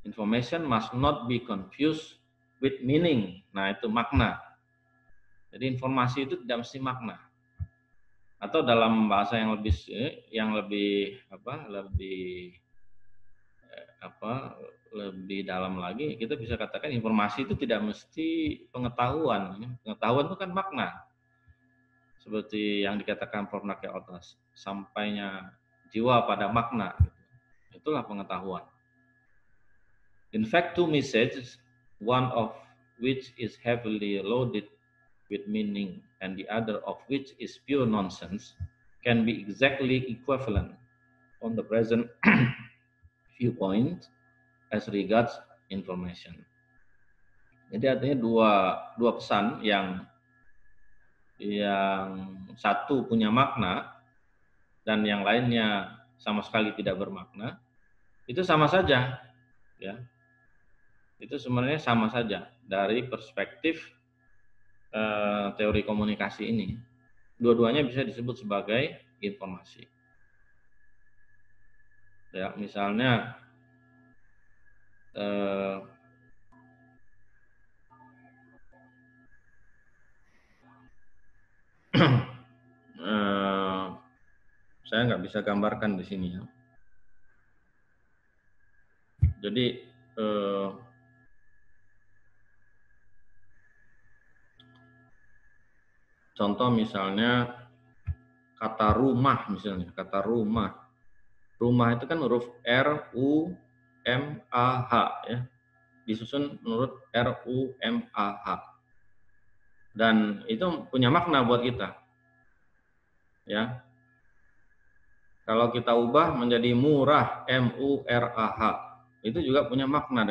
information must not be confused with meaning. Nah, itu makna. Jadi informasi itu tidak mesti makna. Atau dalam bahasa yang lebih dalam lagi, kita bisa katakan informasi itu tidak mesti pengetahuan. Pengetahuan itu kan makna. Seperti yang dikatakan Prof. Nakia Otas, sampainya jiwa pada makna, itulah pengetahuan. In fact, two messages, one of which is heavily loaded with meaning and the other of which is pure nonsense, can be exactly equivalent on the present viewpoint as regards information. Jadi artinya dua pesan yang satu punya makna dan yang lainnya sama sekali tidak bermakna, itu sama saja, ya. Itu sebenarnya sama saja dari perspektif teori komunikasi ini. Dua-duanya bisa disebut sebagai informasi. Ya, misalnya saya nggak bisa gambarkan di sini ya. Jadi contoh misalnya kata rumah, misalnya kata rumah. Rumah itu kan huruf R, U, M, A, H ya. Disusun menurut R, U, M, A, H. Dan itu punya makna buat kita. Ya. Kalau kita ubah menjadi murah, M, U, R, A, H. Itu juga punya makna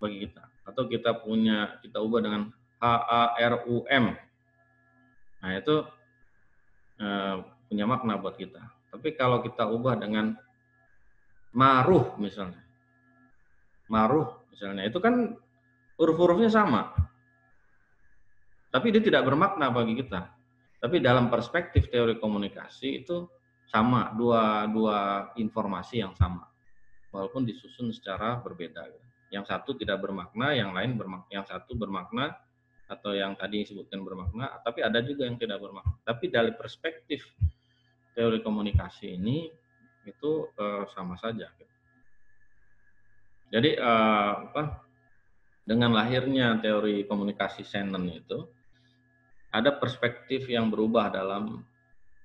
bagi kita. Atau kita ubah dengan H, A, R, U, M. Nah, itu punya makna buat kita. Tapi kalau kita ubah dengan maruh misalnya. Maruh misalnya, itu kan huruf-hurufnya sama. Tapi dia tidak bermakna bagi kita. Tapi dalam perspektif teori komunikasi itu sama, dua informasi yang sama. Walaupun disusun secara berbeda. Yang satu tidak bermakna, yang satu bermakna, atau yang tadi disebutkan bermakna, tapi ada juga yang tidak bermakna. Tapi dari perspektif teori komunikasi ini itu sama saja. Jadi dengan lahirnya teori komunikasi Shannon itu ada perspektif yang berubah dalam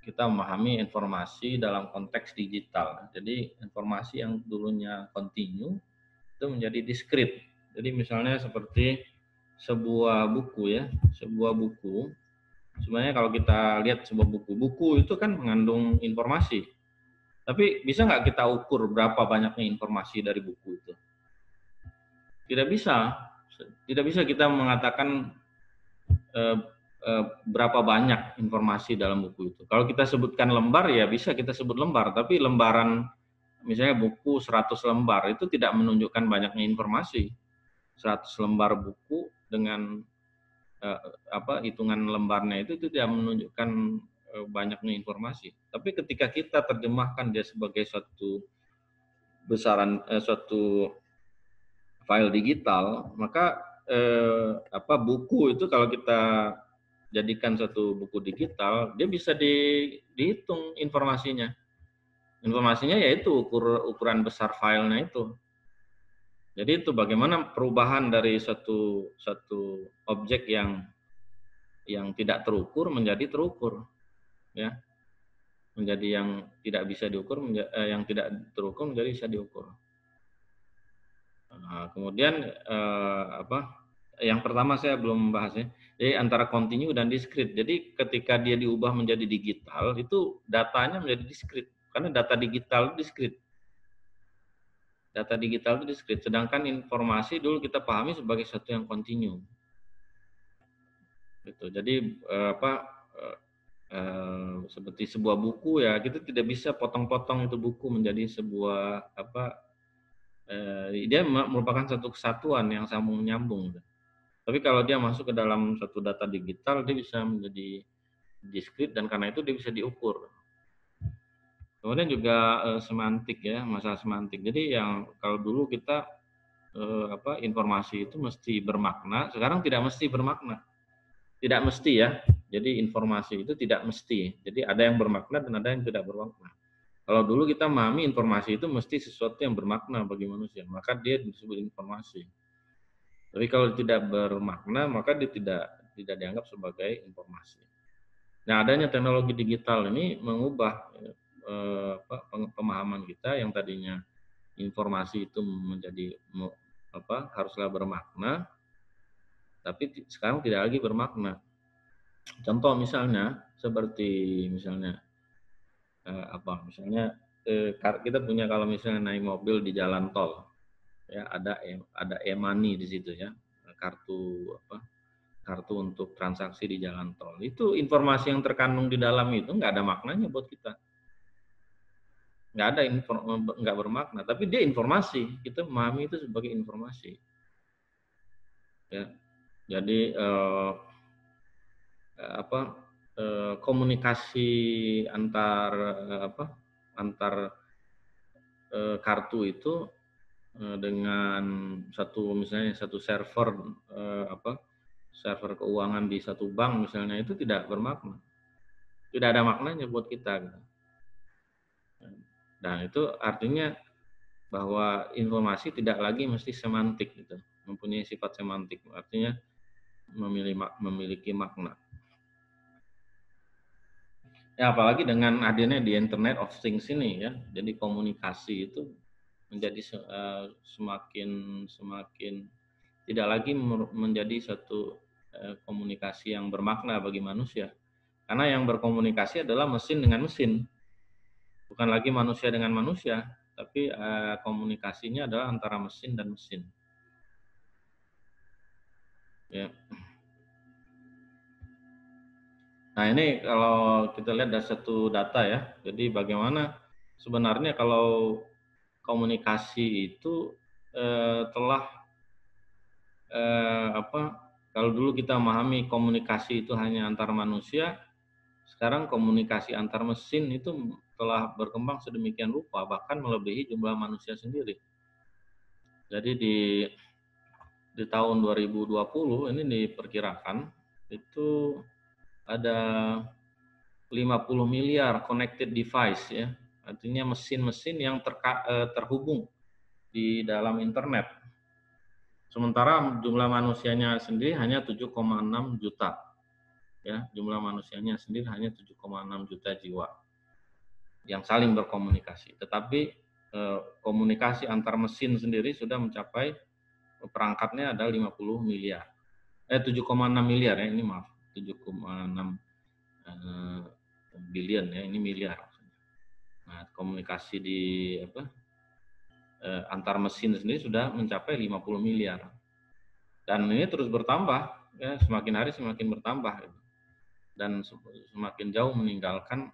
kita memahami informasi dalam konteks digital. Jadi informasi yang dulunya kontinu itu menjadi diskrit. Jadi misalnya seperti sebuah buku ya, sebuah buku. Sebenarnya kalau kita lihat sebuah buku itu kan mengandung informasi. Tapi bisa nggak kita ukur berapa banyaknya informasi dari buku itu? Tidak bisa. Tidak bisa kita mengatakan berapa banyak informasi dalam buku itu. Kalau kita sebutkan lembar ya bisa kita sebut lembar, tapi lembaran misalnya buku 100 lembar itu tidak menunjukkan banyaknya informasi. 100 lembar buku dengan hitungan lembarnya itu tidak menunjukkan banyaknya informasi. Tapi ketika kita terjemahkan dia sebagai suatu suatu file digital, maka buku itu kalau kita jadikan satu buku digital, dia bisa dihitung informasinya. Informasinya yaitu ukuran besar filenya itu. Jadi itu bagaimana perubahan dari satu objek yang tidak terukur menjadi terukur, ya, menjadi yang tidak bisa diukur, yang tidak terukur menjadi bisa diukur. Nah, kemudian yang pertama saya belum membahasnya. Jadi antara kontinu dan diskrit. Jadi ketika dia diubah menjadi digital, itu datanya menjadi diskrit. Karena data digital itu diskrit. Data digital itu diskrit. Sedangkan informasi dulu kita pahami sebagai sesuatu yang kontinu. Gitu. Jadi seperti sebuah buku ya, kita tidak bisa potong-potong itu buku menjadi sebuah dia merupakan satu kesatuan yang sambung nyambung. Tapi kalau dia masuk ke dalam satu data digital, dia bisa menjadi diskrit dan karena itu dia bisa diukur. Kemudian juga semantik ya, masalah semantik. Jadi yang kalau dulu kita informasi itu mesti bermakna, sekarang tidak mesti bermakna. Tidak mesti ya. Jadi informasi itu tidak mesti. Jadi ada yang bermakna dan ada yang tidak bermakna. Kalau dulu kita memahami informasi itu mesti sesuatu yang bermakna bagi manusia, maka dia disebut informasi. Tapi kalau tidak bermakna, maka dia tidak dianggap sebagai informasi. Nah, adanya teknologi digital ini mengubah pemahaman kita yang tadinya informasi itu menjadi haruslah bermakna, tapi sekarang tidak lagi bermakna. Contoh misalnya seperti misalnya kita punya kalau misalnya naik mobil di jalan tol. Ya, ada e-money di situ ya, kartu untuk transaksi di jalan tol. Itu informasi yang terkandung di dalam itu nggak ada maknanya buat kita, nggak bermakna, tapi dia informasi, kita memahami itu sebagai informasi. Ya, jadi komunikasi antar kartu itu dengan misalnya satu server server keuangan di satu bank misalnya itu tidak bermakna, tidak ada maknanya buat kita. Nah itu artinya bahwa informasi tidak lagi mesti semantik gitu, mempunyai sifat semantik, artinya memiliki makna. Ya apalagi dengan hadirnya di Internet of Things ini ya, jadi komunikasi itu menjadi semakin tidak lagi menjadi satu komunikasi yang bermakna bagi manusia. Karena yang berkomunikasi adalah mesin dengan mesin. Bukan lagi manusia dengan manusia, tapi komunikasinya adalah antara mesin dan mesin. Ya. Nah ini kalau kita lihat dari satu data ya, jadi bagaimana sebenarnya kalau komunikasi itu telah kalau dulu kita memahami komunikasi itu hanya antar manusia, sekarang komunikasi antar mesin itu telah berkembang sedemikian rupa, bahkan melebihi jumlah manusia sendiri. Jadi di tahun 2020 ini diperkirakan itu ada 50 miliar connected device ya, artinya mesin-mesin yang terhubung di dalam internet. Sementara jumlah manusianya sendiri hanya 7,6 juta. ya, jumlah manusianya sendiri hanya 7,6 juta jiwa yang saling berkomunikasi. Tetapi komunikasi antar mesin sendiri sudah mencapai, perangkatnya ada 50 miliar. 7,6 miliar ya, ini maaf, 7,6 billion ya, ini miliar. Nah, komunikasi di antar mesin sendiri sudah mencapai 50 miliar. Dan ini terus bertambah, ya, semakin hari semakin bertambah. Dan semakin jauh meninggalkan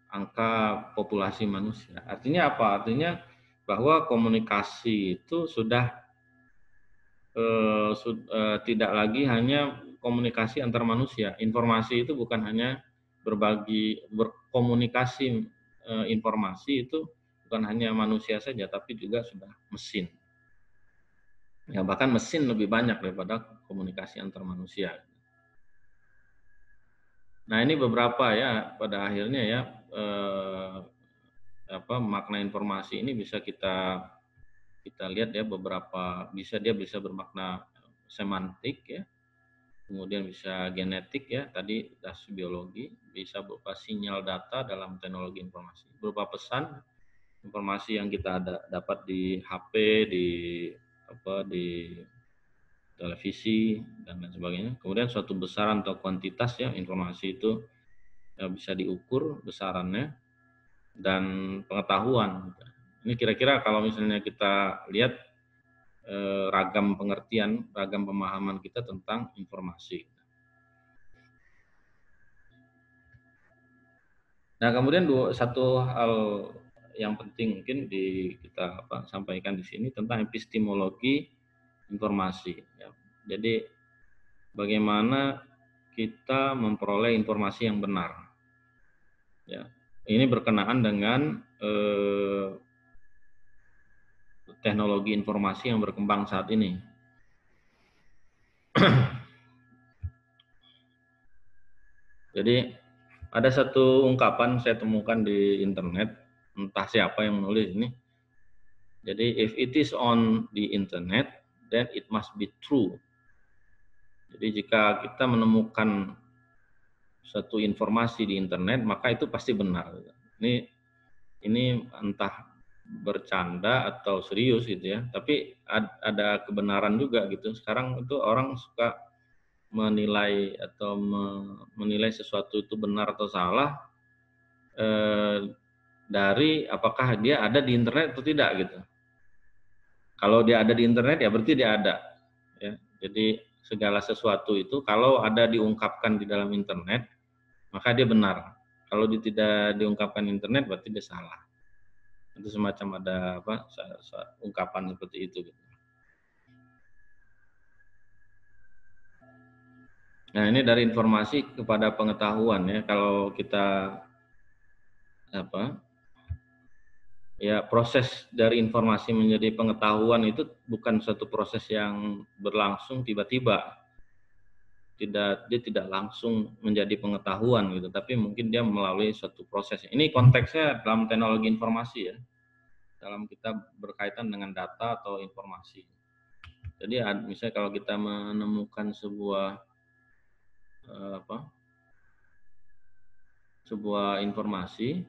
angka populasi manusia. Artinya apa? Artinya bahwa komunikasi itu sudah tidak lagi hanya komunikasi antar manusia. Informasi itu bukan hanya berkomunikasi, informasi itu bukan hanya manusia saja, tapi juga sudah mesin. Ya, bahkan mesin lebih banyak daripada komunikasi antar manusia. Nah, ini beberapa ya, pada akhirnya ya, makna informasi ini bisa kita lihat ya, beberapa dia bisa bermakna semantik ya, kemudian bisa genetik ya, tadi das biologi, bisa berupa sinyal data dalam teknologi informasi, berupa pesan informasi yang kita dapat di HP, di televisi dan lain sebagainya. Kemudian suatu besaran atau kuantitas ya, informasi itu bisa diukur besarannya, dan pengetahuan. Ini kira-kira kalau misalnya kita lihat ragam pengertian, ragam pemahaman kita tentang informasi. Nah, kemudian satu hal yang penting mungkin kita sampaikan di sini tentang epistemologi informasi. Ya. Jadi bagaimana kita memperoleh informasi yang benar. Ya. Ini berkenaan dengan teknologi informasi yang berkembang saat ini. Jadi ada satu ungkapan saya temukan di internet, entah siapa yang menulis ini. Jadi if it is on the internet, then it must be true. Jadi jika kita menemukan satu informasi di internet, maka itu pasti benar. Ini entah bercanda atau serius gitu ya, tapi ada kebenaran juga gitu. Sekarang itu orang suka menilai atau menilai sesuatu itu benar atau salah dari apakah dia ada di internet atau tidak gitu. Kalau dia ada di internet ya berarti dia ada. Ya. Jadi segala sesuatu itu kalau ada diungkapkan di dalam internet maka dia benar. Kalau dia tidak diungkapkan di internet berarti dia salah. Itu semacam ada ungkapan seperti itu. Gitu. Nah, ini dari informasi kepada pengetahuan ya. Kalau kita proses dari informasi menjadi pengetahuan itu bukan suatu proses yang berlangsung tiba-tiba. Dia tidak langsung menjadi pengetahuan gitu, tapi mungkin dia melalui suatu proses. Ini konteksnya dalam teknologi informasi ya. Dalam kita berkaitan dengan data atau informasi. Jadi misalnya kalau kita menemukan sebuah informasi,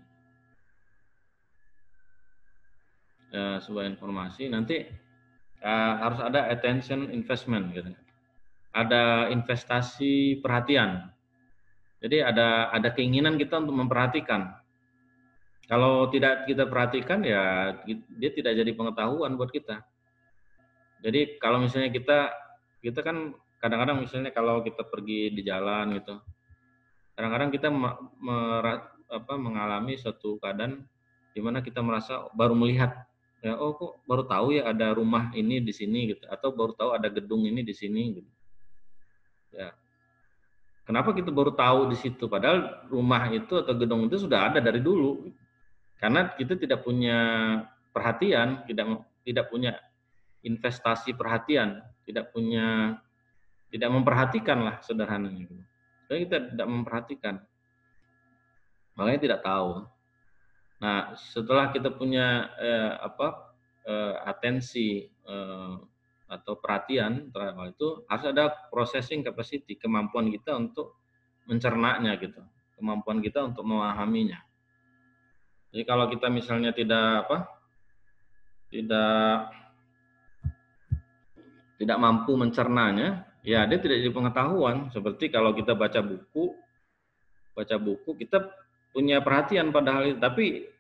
nanti harus ada attention investment gitu. Ada investasi perhatian. Jadi ada keinginan kita untuk memperhatikan. Kalau tidak kita perhatikan ya dia tidak jadi pengetahuan buat kita. Jadi kalau misalnya kita kan kadang-kadang misalnya kalau kita pergi di jalan gitu, kadang-kadang kita mengalami suatu keadaan di mana kita merasa baru melihat, ya oh kok baru tahu ya ada rumah ini di sini gitu, atau baru tahu ada gedung ini di sini gitu. Ya. Kenapa kita baru tahu di situ? Padahal rumah itu atau gedung itu sudah ada dari dulu. Karena kita tidak punya perhatian, tidak punya investasi perhatian, tidak memperhatikan lah sederhananya. Jadi kita tidak memperhatikan, makanya tidak tahu. Nah, setelah kita punya atensi atau perhatian terhadap hal itu, harus ada processing capacity, kemampuan kita untuk mencernanya gitu, kemampuan kita untuk memahaminya. Jadi kalau kita misalnya tidak mampu mencernanya, ya dia tidak jadi pengetahuan. Seperti kalau kita baca buku kita punya perhatian pada hal itu, tapi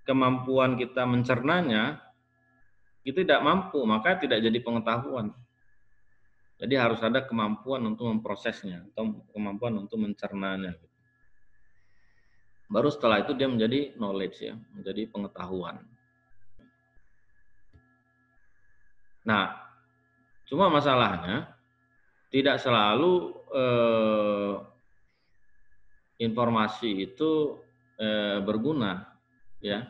kemampuan kita mencernanya kita tidak mampu, maka tidak jadi pengetahuan. Jadi harus ada kemampuan untuk memprosesnya atau kemampuan untuk mencernanya. Baru setelah itu dia menjadi knowledge ya, menjadi pengetahuan. Nah, cuma masalahnya tidak selalu informasi itu berguna ya.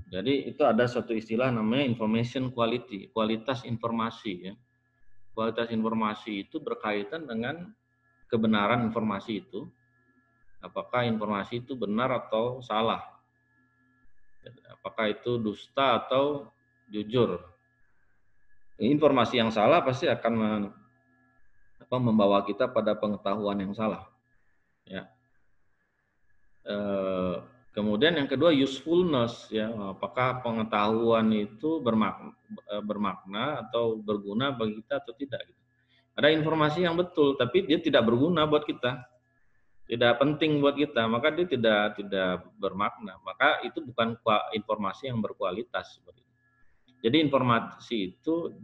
Jadi itu ada suatu istilah namanya information quality, kualitas informasi ya. Kualitas informasi itu berkaitan dengan kebenaran informasi itu. Apakah informasi itu benar atau salah? Apakah itu dusta atau jujur? Informasi yang salah pasti akan membawa kita pada pengetahuan yang salah. Ya. Kemudian yang kedua usefulness ya, apakah pengetahuan itu bermakna atau berguna bagi kita atau tidak. Ada informasi yang betul tapi dia tidak berguna buat kita, tidak penting buat kita, maka dia tidak bermakna, maka itu bukan informasi yang berkualitas. Jadi informasi itu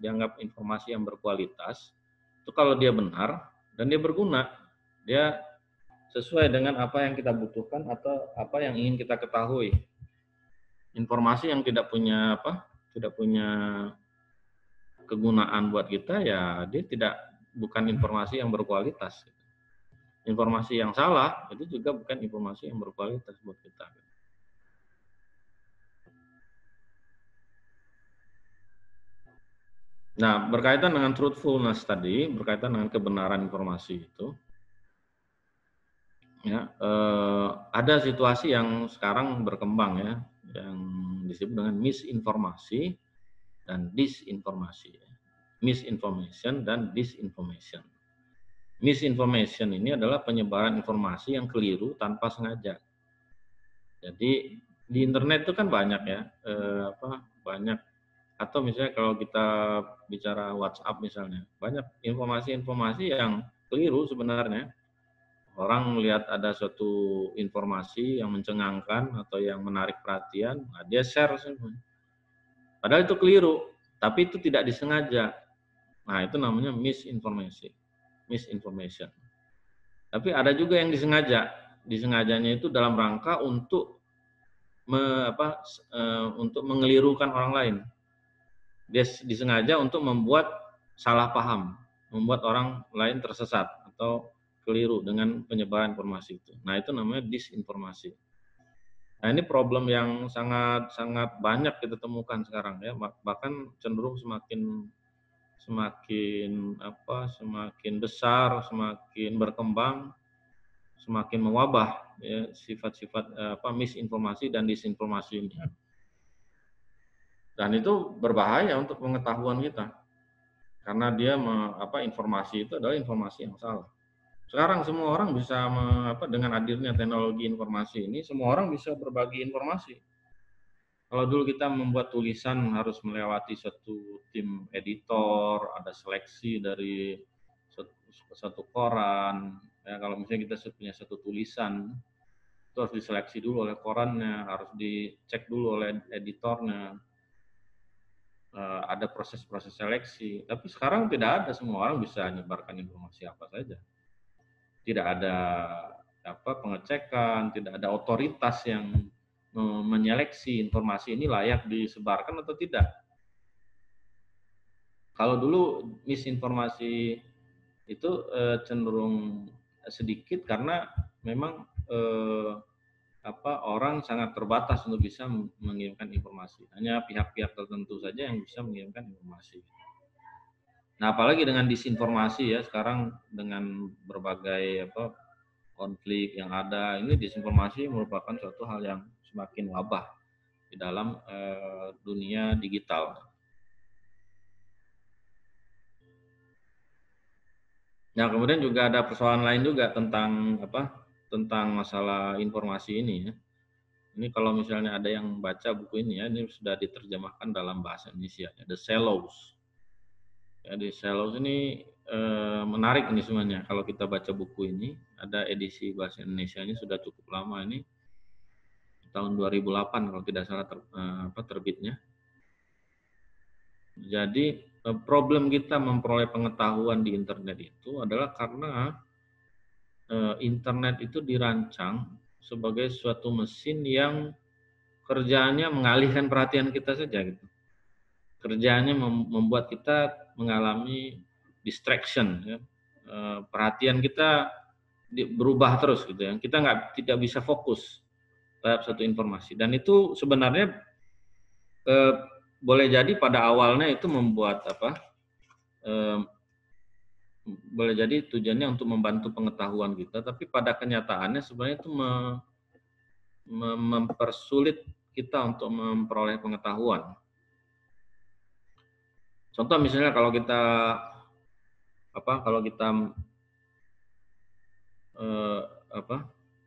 dianggap informasi yang berkualitas itu kalau dia benar dan dia berguna, dia sesuai dengan apa yang kita butuhkan atau apa yang ingin kita ketahui. Informasi yang tidak punya kegunaan buat kita, ya dia bukan informasi yang berkualitas. Informasi yang salah itu juga bukan informasi yang berkualitas buat kita. Nah, berkaitan dengan truthfulness tadi, berkaitan dengan kebenaran informasi itu, ya, ada situasi yang sekarang berkembang ya, yang disebut dengan misinformasi dan disinformasi. Misinformation dan disinformation. Misinformation ini adalah penyebaran informasi yang keliru tanpa sengaja. Jadi di internet itu kan banyak ya, banyak, atau misalnya kalau kita bicara WhatsApp misalnya, banyak informasi-informasi yang keliru sebenarnya. Orang melihat ada suatu informasi yang mencengangkan atau yang menarik perhatian, nah dia share semua. Padahal itu keliru, tapi itu tidak disengaja. Nah, itu namanya misinformation. Tapi ada juga yang disengaja. Disengajanya itu dalam rangka untuk untuk mengelirukan orang lain. Dia disengaja untuk membuat salah paham, membuat orang lain tersesat atau keliru dengan penyebaran informasi itu. Nah, itu namanya disinformasi. Nah, ini problem yang sangat banyak kita temukan sekarang ya, bahkan cenderung semakin besar, semakin berkembang, semakin mewabah ya, sifat-sifat misinformasi dan disinformasi ini. Dan itu berbahaya untuk pengetahuan kita. Karena dia informasi itu adalah informasi yang salah. Sekarang semua orang bisa dengan hadirnya teknologi informasi ini, semua orang bisa berbagi informasi. Kalau dulu kita membuat tulisan harus melewati satu tim editor, ada seleksi dari satu koran. Ya, kalau misalnya kita punya satu tulisan, itu harus diseleksi dulu oleh korannya, harus dicek dulu oleh editornya. Ada proses-proses seleksi. Tapi sekarang tidak ada, semua orang bisa menyebarkan informasi apa saja. Tidak ada pengecekan, tidak ada otoritas yang menyeleksi informasi ini layak disebarkan atau tidak. Kalau dulu misinformasi itu cenderung sedikit karena memang orang sangat terbatas untuk bisa mengirimkan informasi. Hanya pihak-pihak tertentu saja yang bisa mengirimkan informasi. Nah, apalagi dengan disinformasi ya, sekarang dengan berbagai konflik yang ada, ini disinformasi merupakan suatu hal yang semakin wabah di dalam dunia digital. Nah, kemudian juga ada persoalan lain juga tentang tentang masalah informasi ini ya. Ini kalau misalnya ada yang baca buku ini ya, ini sudah diterjemahkan dalam bahasa Indonesia, ya, The Shallows. Ya, The Shallows ini menarik ini sebenarnya. Kalau kita baca buku ini, ada edisi bahasa Indonesia-nya sudah cukup lama ini, tahun 2008 kalau tidak salah terbitnya. Jadi problem kita memperoleh pengetahuan di internet itu adalah karena internet itu dirancang sebagai suatu mesin yang kerjaannya mengalihkan perhatian kita saja gitu. Kerjaannya membuat kita mengalami distraction ya. Perhatian kita berubah terus gitu ya. Kita tidak bisa fokus terhadap satu informasi, dan itu sebenarnya boleh jadi pada awalnya itu membuat boleh jadi tujuannya untuk membantu pengetahuan kita, tapi pada kenyataannya sebenarnya itu mempersulit kita untuk memperoleh pengetahuan. Contoh misalnya kalau kita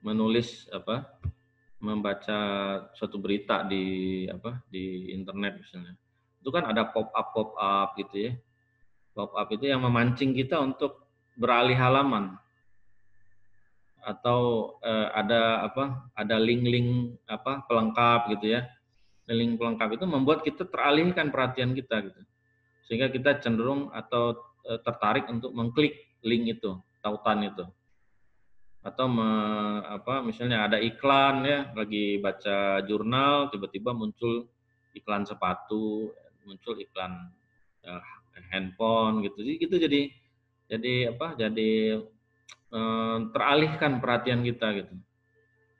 menulis membaca suatu berita di internet misalnya, itu kan ada pop up gitu ya. Pop up itu yang memancing kita untuk beralih halaman, atau ada link-link pelengkap gitu ya. Link pelengkap itu membuat kita teralihkan perhatian kita gitu, sehingga kita cenderung atau tertarik untuk mengklik link itu, tautan itu. Atau misalnya ada iklan ya, lagi baca jurnal tiba-tiba muncul iklan sepatu, muncul iklan handphone gitu. Jadi teralihkan perhatian kita gitu.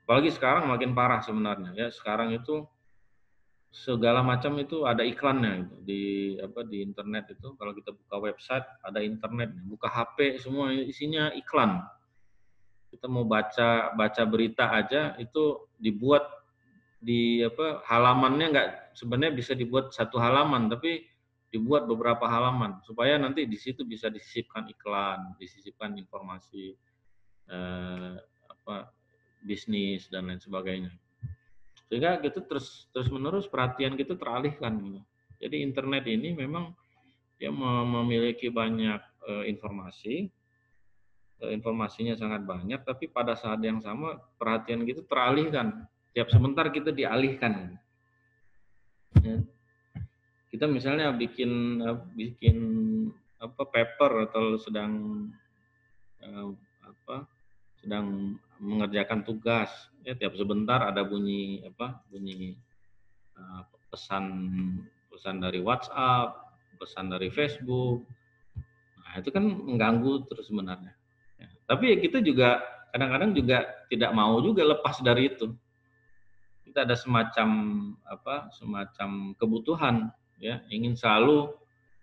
Apalagi sekarang makin parah sebenarnya ya. Sekarang itu segala macam itu ada iklannya gitu. Di internet itu, kalau kita buka website ada internet, buka HP semua isinya iklan. Kita mau baca berita aja itu dibuat di halamannya, nggak sebenarnya bisa dibuat satu halaman, tapi dibuat beberapa halaman supaya nanti di situ bisa disisipkan iklan, disisipkan informasi bisnis dan lain sebagainya, sehingga gitu terus menerus perhatian kita teralihkan. Jadi internet ini memang dia memiliki banyak informasi. Informasinya sangat banyak, tapi pada saat yang sama perhatian kita teralihkan. Tiap sebentar kita dialihkan. Ya. Kita misalnya bikin paper atau sedang mengerjakan tugas, ya tiap sebentar ada bunyi pesan dari WhatsApp, pesan dari Facebook. Nah, itu kan mengganggu terus sebenarnya. Ya. Tapi kita juga kadang-kadang juga tidak mau juga lepas dari itu. Kita ada semacam kebutuhan ya, ingin selalu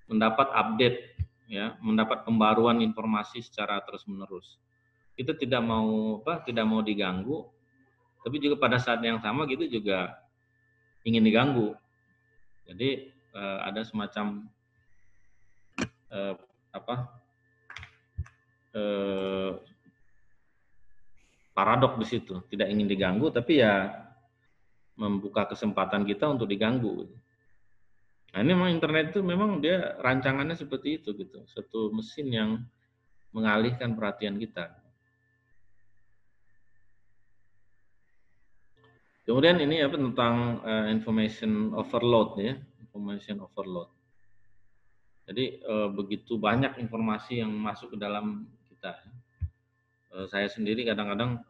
mendapat update ya, mendapat pembaruan informasi secara terus-menerus. Kita tidak mau diganggu, tapi juga pada saat yang sama gitu juga ingin diganggu. Jadi ada semacam paradok di situ, tidak ingin diganggu tapi ya membuka kesempatan kita untuk diganggu. Nah, ini memang internet itu memang dia rancangannya seperti itu gitu, satu mesin yang mengalihkan perhatian kita. Kemudian ini tentang information overload ya, information overload. Jadi begitu banyak informasi yang masuk ke dalam kita. Saya sendiri kadang-kadang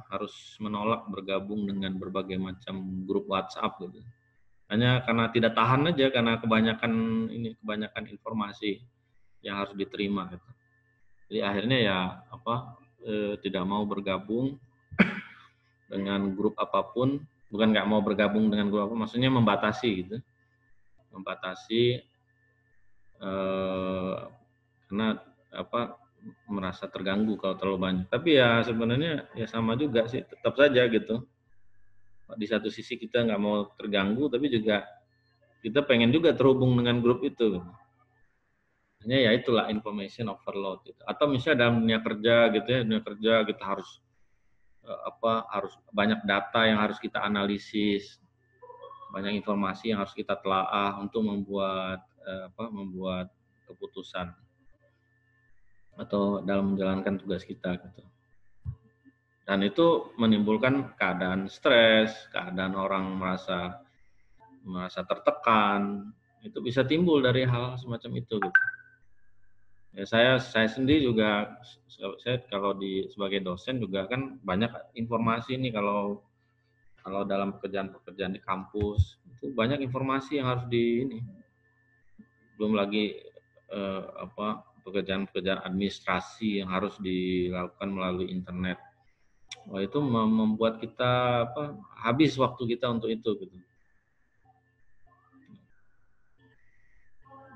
harus menolak bergabung dengan berbagai macam grup WhatsApp gitu. Hanya karena tidak tahan aja, karena kebanyakan informasi yang harus diterima gitu. Jadi akhirnya ya tidak mau bergabung dengan grup apapun, bukan nggak mau bergabung dengan grup apa, maksudnya membatasi gitu. Membatasi karena merasa terganggu kalau terlalu banyak. Tapi ya sebenarnya ya sama juga sih, tetap saja gitu. Di satu sisi kita nggak mau terganggu, tapi juga kita pengen juga terhubung dengan grup itu. Hanya ya itulah information overload gitu. Atau misalnya dalam dunia kerja gitu ya, dunia kerja kita harus harus banyak data yang harus kita analisis, banyak informasi yang harus kita telaah untuk membuat keputusan atau dalam menjalankan tugas kita gitu. Dan itu menimbulkan keadaan stres, keadaan orang merasa tertekan, itu bisa timbul dari hal semacam itu gitu. Ya, saya sendiri juga, saya kalau sebagai dosen juga kan banyak informasi nih kalau dalam pekerjaan di kampus itu banyak informasi yang harus belum lagi pekerjaan administrasi yang harus dilakukan melalui internet. Wah, itu membuat kita habis waktu kita untuk itu gitu.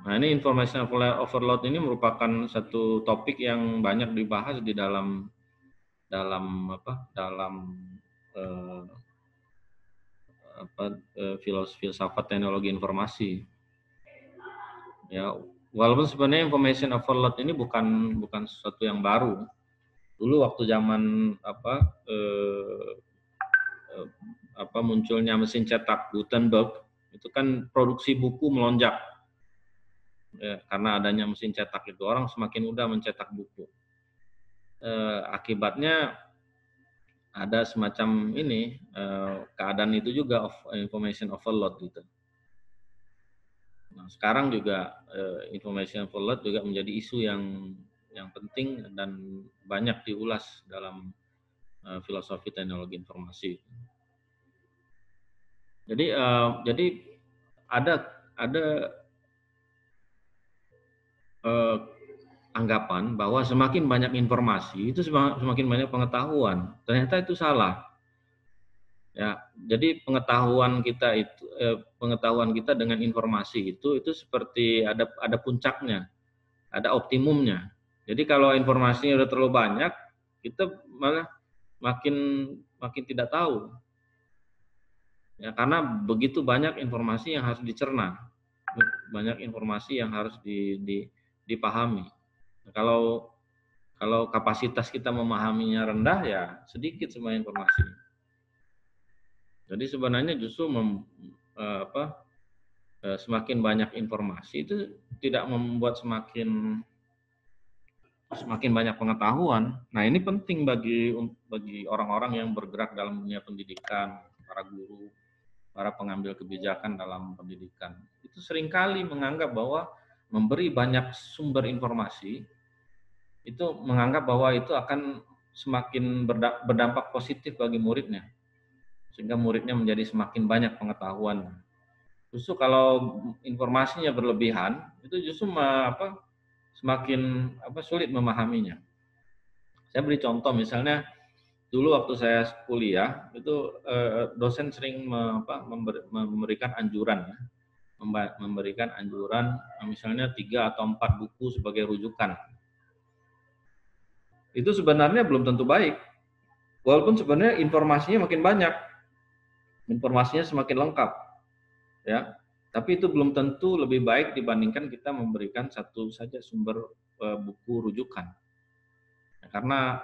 Nah, ini information overload ini merupakan satu topik yang banyak dibahas di dalam filsafat teknologi informasi. Ya, walaupun sebenarnya information overload ini bukan sesuatu yang baru. Dulu waktu zaman munculnya mesin cetak Gutenberg, itu kan produksi buku melonjak. Ya, karena adanya mesin cetak itu orang semakin mudah mencetak buku. Akibatnya ada semacam ini keadaan itu juga information overload gitu. Nah, sekarang juga information overload juga menjadi isu yang penting dan banyak diulas dalam filosofi teknologi informasi. Jadi ada anggapan bahwa semakin banyak informasi itu semakin banyak pengetahuan. Ternyata itu salah. Ya, jadi pengetahuan kita dengan informasi itu seperti ada puncaknya, ada optimumnya. Jadi kalau informasinya udah terlalu banyak, kita malah makin tidak tahu. Ya, karena begitu banyak informasi yang harus dicerna, banyak informasi yang harus dipahami. Kalau kapasitas kita memahaminya rendah, ya sedikit semua informasi. Jadi sebenarnya justru semakin banyak informasi itu tidak membuat semakin banyak pengetahuan. Nah, ini penting bagi orang-orang yang bergerak dalam dunia pendidikan, para guru, para pengambil kebijakan dalam pendidikan. Itu seringkali menganggap bahwa memberi banyak sumber informasi itu menganggap bahwa itu akan semakin berdampak positif bagi muridnya, sehingga muridnya menjadi semakin banyak pengetahuan. Justru kalau informasinya berlebihan, itu justru semakin sulit memahaminya. Saya beri contoh, misalnya dulu waktu saya kuliah itu dosen sering memberikan anjuran, misalnya 3 atau 4 buku sebagai rujukan. Itu sebenarnya belum tentu baik, walaupun sebenarnya informasinya makin banyak, informasinya semakin lengkap, ya. Tapi itu belum tentu lebih baik dibandingkan kita memberikan satu saja sumber buku rujukan. Karena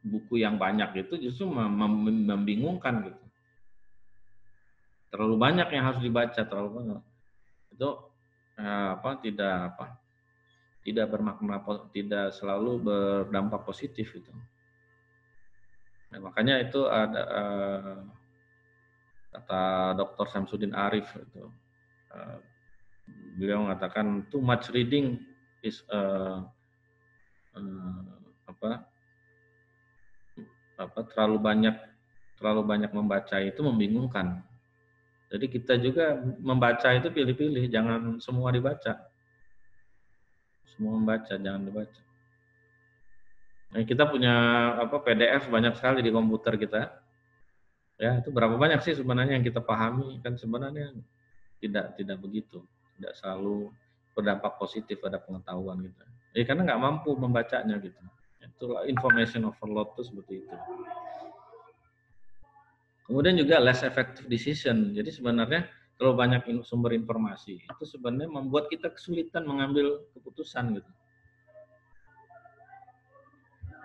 buku yang banyak itu justru membingungkan gitu. Terlalu banyak yang harus dibaca, terlalu banyak. Itu tidak bermakna, tidak selalu berdampak positif itu. Nah, makanya itu ada kata Dr. Samsudin Arif itu. Beliau mengatakan too much reading is terlalu banyak membaca itu membingungkan. Jadi kita juga membaca itu pilih-pilih, jangan semua dibaca. Semua membaca, jangan dibaca. Nah, kita punya PDF banyak sekali di komputer kita. Ya, itu berapa banyak sih sebenarnya yang kita pahami? Kan sebenarnya tidak begitu, tidak selalu berdampak positif pada pengetahuan kita. Karena nggak mampu membacanya gitu. Itulah information overload itu seperti itu. Kemudian juga less effective decision. Jadi sebenarnya terlalu banyak sumber informasi, itu sebenarnya membuat kita kesulitan mengambil keputusan gitu.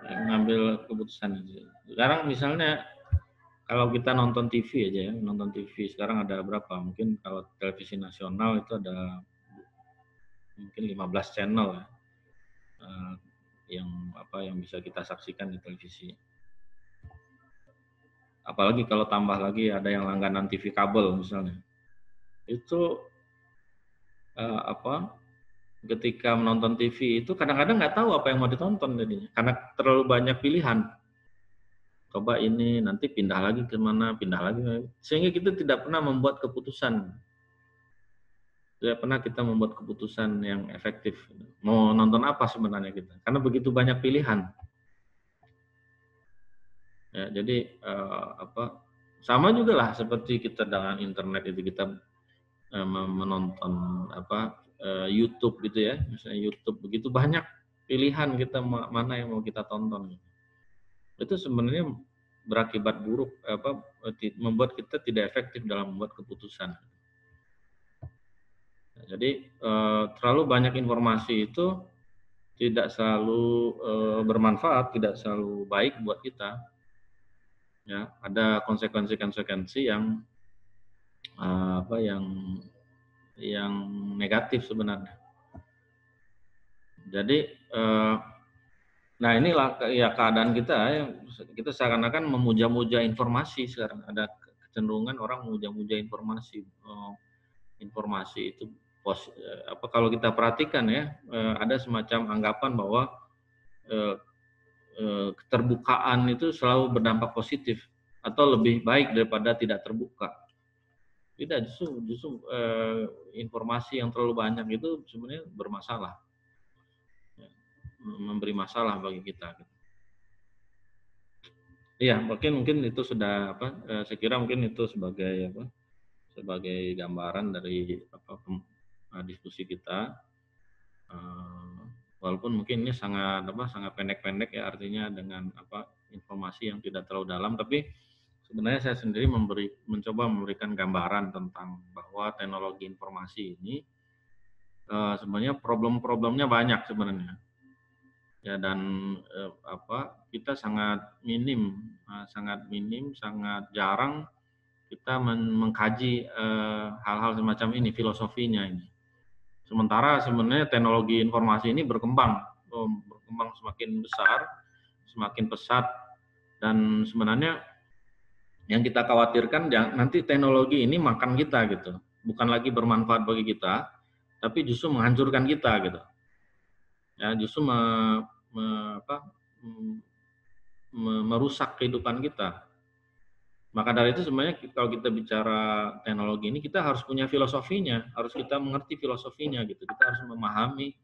Mengambil keputusan. Sekarang misalnya kalau kita nonton TV aja ya, nonton TV sekarang ada berapa? Mungkin kalau televisi nasional itu ada mungkin 15 channel ya, yang bisa kita saksikan di televisi. Apalagi kalau tambah lagi ada yang langganan TV kabel misalnya, itu ketika menonton TV itu kadang-kadang nggak tahu apa yang mau ditonton jadinya, karena terlalu banyak pilihan. Coba ini, nanti pindah lagi ke mana, pindah lagi, sehingga kita tidak pernah membuat keputusan. Tidak pernah kita membuat keputusan yang efektif. Mau nonton apa sebenarnya kita? Karena begitu banyak pilihan. Ya, jadi sama juga lah seperti kita dengan internet itu, kita menonton YouTube gitu ya, misalnya YouTube, begitu banyak pilihan kita mana yang mau kita tonton. Itu sebenarnya berakibat buruk, membuat kita tidak efektif dalam membuat keputusan. Jadi terlalu banyak informasi itu tidak selalu bermanfaat, tidak selalu baik buat kita. Ya, ada konsekuensi yang yang negatif sebenarnya. Jadi nah inilah ya keadaan kita ya, kita seakan-akan memuja-muja informasi sekarang. Ada kecenderungan orang memuja-muja informasi. Informasi itu kalau kita perhatikan ya, ada semacam anggapan bahwa keterbukaan itu selalu berdampak positif atau lebih baik daripada tidak terbuka. Tidak, justru informasi yang terlalu banyak itu sebenarnya bermasalah, memberi masalah bagi kita. Iya, mungkin itu sudah saya kira mungkin itu sebagai gambaran dari diskusi kita. Walaupun mungkin ini sangat pendek-pendek ya, artinya dengan informasi yang tidak terlalu dalam, tapi sebenarnya saya sendiri mencoba memberikan gambaran tentang bahwa teknologi informasi ini sebenarnya problem-problemnya banyak sebenarnya. Ya, dan kita sangat minim, sangat jarang kita mengkaji hal-hal semacam ini, filosofinya ini. Sementara sebenarnya teknologi informasi ini berkembang semakin besar, semakin pesat, dan sebenarnya yang kita khawatirkan nanti teknologi ini makan kita gitu, bukan lagi bermanfaat bagi kita, tapi justru menghancurkan kita gitu. Ya, justru merusak kehidupan kita. Maka dari itu sebenarnya kalau kita bicara teknologi ini, kita harus punya filosofinya, harus kita mengerti filosofinya gitu. Kita harus memahami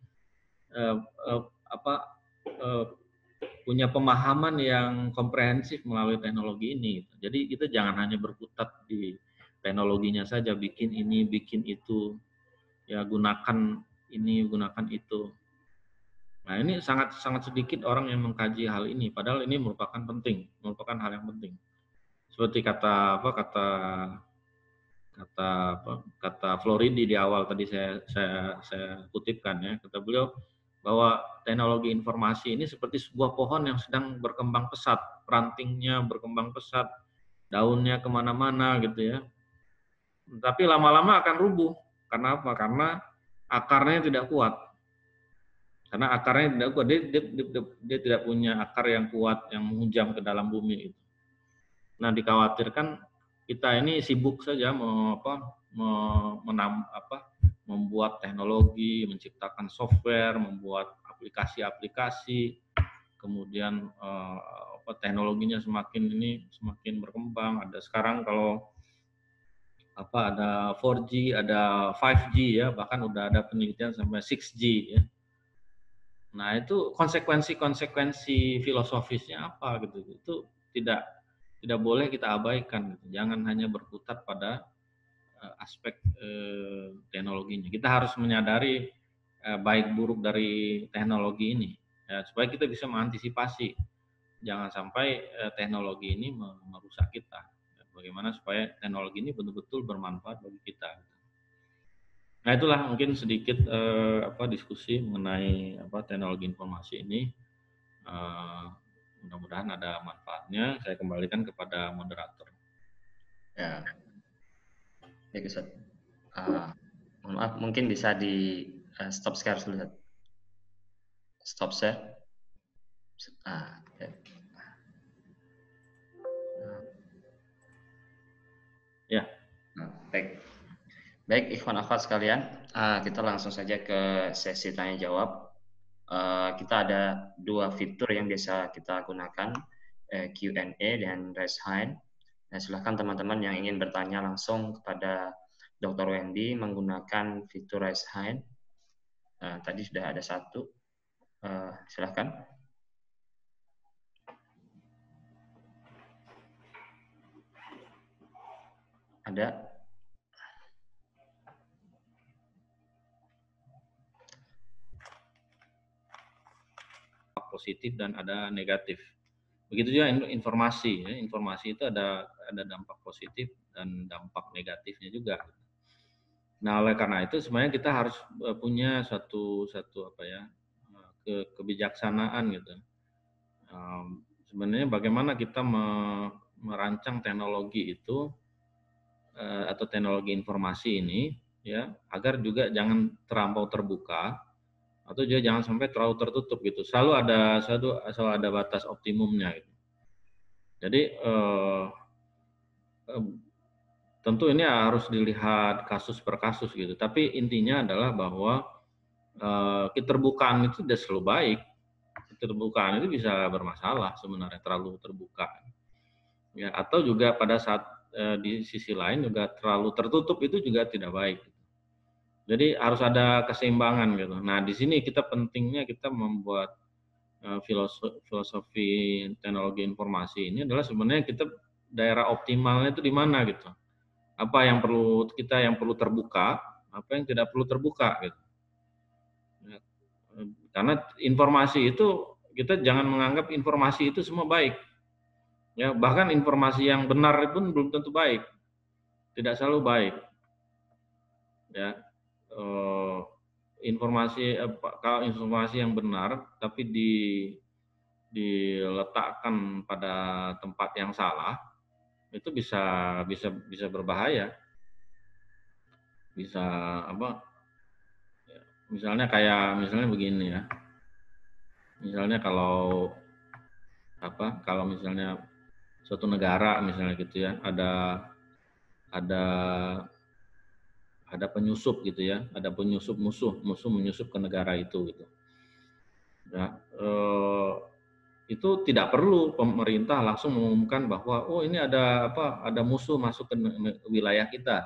punya pemahaman yang komprehensif melalui teknologi ini. Gitu. Jadi kita jangan hanya berkutat di teknologinya saja, bikin ini, bikin itu, ya gunakan ini, gunakan itu. Nah, ini sangat sedikit orang yang mengkaji hal ini, padahal ini merupakan hal yang penting. Seperti kata Floridi di awal tadi saya kutipkan ya, kata beliau bahwa teknologi informasi ini seperti sebuah pohon yang sedang berkembang pesat, rantingnya berkembang pesat, daunnya kemana-mana gitu ya. Tapi lama-lama akan rubuh. Karena apa? Karena akarnya tidak kuat. Karena akarnya tidak kuat, dia tidak punya akar yang kuat yang menghujam ke dalam bumi itu. Nah, dikhawatirkan kita ini sibuk saja membuat teknologi, menciptakan software, membuat aplikasi-aplikasi, kemudian teknologinya semakin berkembang. Ada sekarang kalau ada 4G, ada 5G ya, bahkan udah ada penelitian sampai 6G ya. Nah, itu konsekuensi filosofisnya apa gitu. Itu tidak boleh kita abaikan gitu. Jangan hanya berkutat pada aspek teknologinya. Kita harus menyadari baik buruk dari teknologi ini ya, supaya kita bisa mengantisipasi jangan sampai teknologi ini merusak kita. Bagaimana supaya teknologi ini betul-betul bermanfaat bagi kita. Nah, itulah mungkin sedikit diskusi mengenai teknologi informasi ini. Mudah-mudahan ada manfaatnya. Saya kembalikan kepada moderator. Ya, baik Ustaz. Mohon maaf, mungkin bisa di stop share dulu. Stop share. Ya. Ya. Baik. Baik, ikhwan akhwat sekalian, kita langsung saja ke sesi tanya jawab. Kita ada dua fitur yang biasa kita gunakan, Q&A dan raise hand. Nah, silahkan teman-teman yang ingin bertanya langsung kepada Dr. Wendy menggunakan fitur raise hand. Tadi sudah ada satu. Silahkan. Ada. Positif dan ada negatif. Begitu juga informasi. Ya. Informasi itu ada dampak positif dan dampak negatifnya juga. Nah, oleh karena itu sebenarnya kita harus punya satu kebijaksanaan gitu. Sebenarnya bagaimana kita merancang teknologi itu atau teknologi informasi ini ya agar juga jangan terlampau terbuka atau juga jangan sampai terlalu tertutup gitu. Selalu ada batas optimumnya gitu. Jadi tentu ini harus dilihat kasus per kasus gitu. Tapi intinya adalah bahwa keterbukaan itu tidak selalu baik. Keterbukaan itu bisa bermasalah sebenarnya terlalu terbuka. Ya, atau juga pada saat di sisi lain juga terlalu tertutup itu juga tidak baik. Jadi harus ada keseimbangan gitu. Nah, di sini kita pentingnya kita membuat filosofi teknologi informasi ini adalah sebenarnya kita daerah optimalnya itu di mana gitu. Apa yang perlu terbuka, apa yang tidak perlu terbuka gitu. Ya, karena informasi itu kita jangan menganggap informasi itu semua baik. Ya, bahkan informasi yang benar pun belum tentu baik. Tidak selalu baik. Ya. Kalau informasi yang benar tapi diletakkan pada tempat yang salah itu bisa berbahaya. Bisa misalnya begini ya. Misalnya kalau misalnya suatu negara misalnya gitu ya, ada penyusup gitu ya, ada penyusup musuh menyusup ke negara itu gitu. Ya, itu tidak perlu pemerintah langsung mengumumkan bahwa ini ada musuh masuk ke wilayah kita.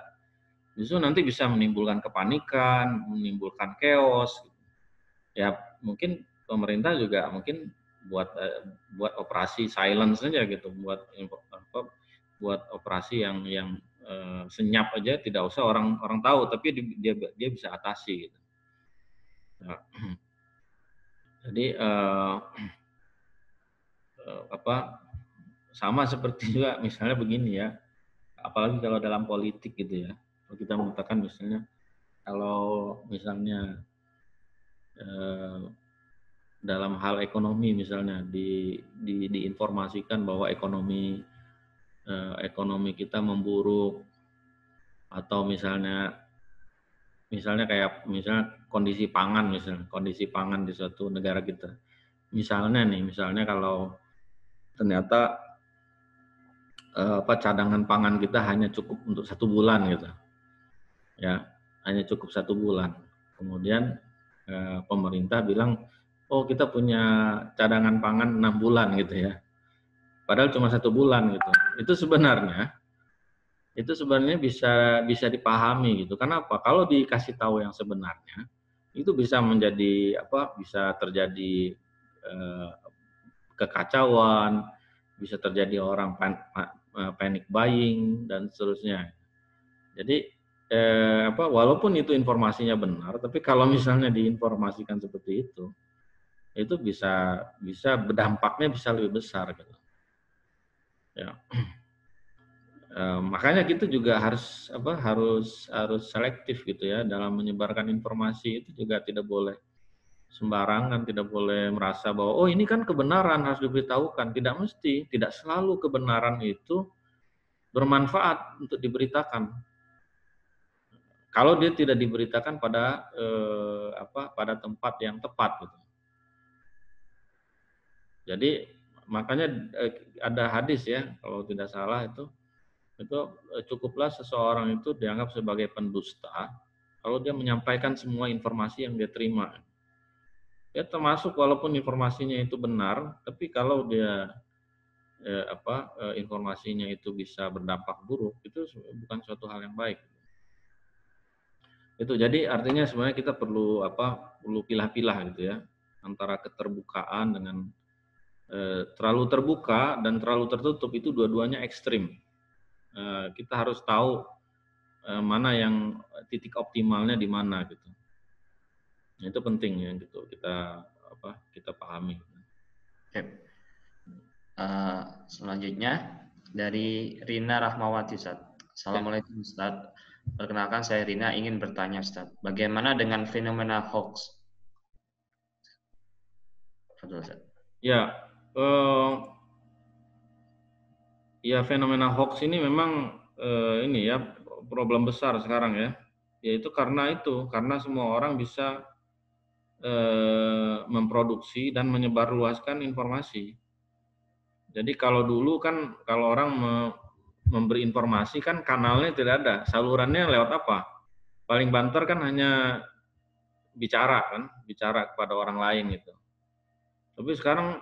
Justru nanti bisa menimbulkan kepanikan, menimbulkan chaos. Ya mungkin pemerintah juga mungkin buat operasi silence saja gitu, buat operasi yang senyap aja, tidak usah orang tahu, tapi dia bisa atasi gitu. Nah, jadi sama seperti juga misalnya begini ya, apalagi kalau dalam politik gitu ya, kalau kita mengatakan misalnya kalau misalnya dalam hal ekonomi misalnya diinformasikan bahwa ekonomi kita memburuk, atau misalnya kayak kondisi pangan di suatu negara kita. Misalnya kalau ternyata cadangan pangan kita hanya cukup untuk 1 bulan gitu. Ya, hanya cukup 1 bulan. Kemudian pemerintah bilang, oh kita punya cadangan pangan 6 bulan gitu ya. Padahal cuma 1 bulan gitu. Itu sebenarnya bisa dipahami gitu. Kenapa? Kalau dikasih tahu yang sebenarnya, itu bisa bisa terjadi kekacauan, bisa terjadi orang panic buying dan seterusnya. Jadi walaupun itu informasinya benar, tapi kalau misalnya diinformasikan seperti itu bisa berdampaknya bisa lebih besar gitu. Ya. Makanya kita juga harus selektif gitu ya dalam menyebarkan informasi. Itu juga tidak boleh sembarangan, tidak boleh merasa bahwa oh ini kan kebenaran harus diberitahukan. Tidak mesti, tidak selalu kebenaran itu bermanfaat untuk diberitakan. Kalau dia tidak diberitakan pada tempat yang tepat gitu. Jadi makanya ada hadis ya kalau tidak salah itu cukuplah seseorang itu dianggap sebagai pendusta kalau dia menyampaikan semua informasi yang dia terima. Ya termasuk walaupun informasinya itu benar, tapi kalau dia informasinya itu bisa berdampak buruk, itu bukan suatu hal yang baik. Itu jadi artinya sebenarnya kita perlu pilah-pilah gitu ya antara keterbukaan dengan terlalu terbuka dan terlalu tertutup, itu dua-duanya ekstrim. Kita harus tahu mana yang titik optimalnya di mana gitu. Itu penting ya gitu kita pahami. Oke. Selanjutnya dari Rina Rahmawati, Ustaz. Assalamualaikum, Ustaz. Perkenalkan saya Rina, ingin bertanya, Ustaz. Bagaimana dengan fenomena hoax? Ustaz. Ya, ya fenomena hoax ini memang ini ya problem besar sekarang ya. Yaitu karena semua orang bisa memproduksi dan menyebarluaskan informasi. Jadi kalau dulu kan kalau orang memberi informasi kan kanalnya tidak ada, salurannya lewat apa? Paling banter kan hanya bicara kepada orang lain gitu. Tapi sekarang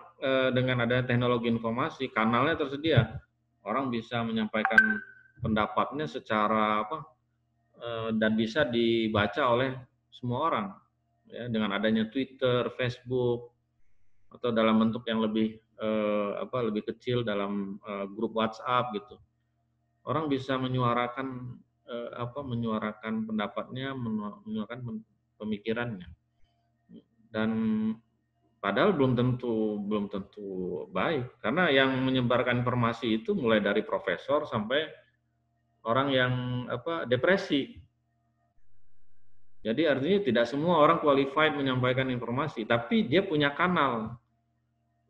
dengan adanya teknologi informasi, kanalnya tersedia. Orang bisa menyampaikan pendapatnya secara dan bisa dibaca oleh semua orang. Ya, dengan adanya Twitter, Facebook, atau dalam bentuk yang lebih kecil dalam grup WhatsApp gitu. Orang bisa menyuarakan pendapatnya, menyuarakan pemikirannya. Dan padahal belum tentu baik, karena yang menyebarkan informasi itu mulai dari profesor sampai orang yang depresi. Jadi artinya tidak semua orang qualified menyampaikan informasi, tapi dia punya kanal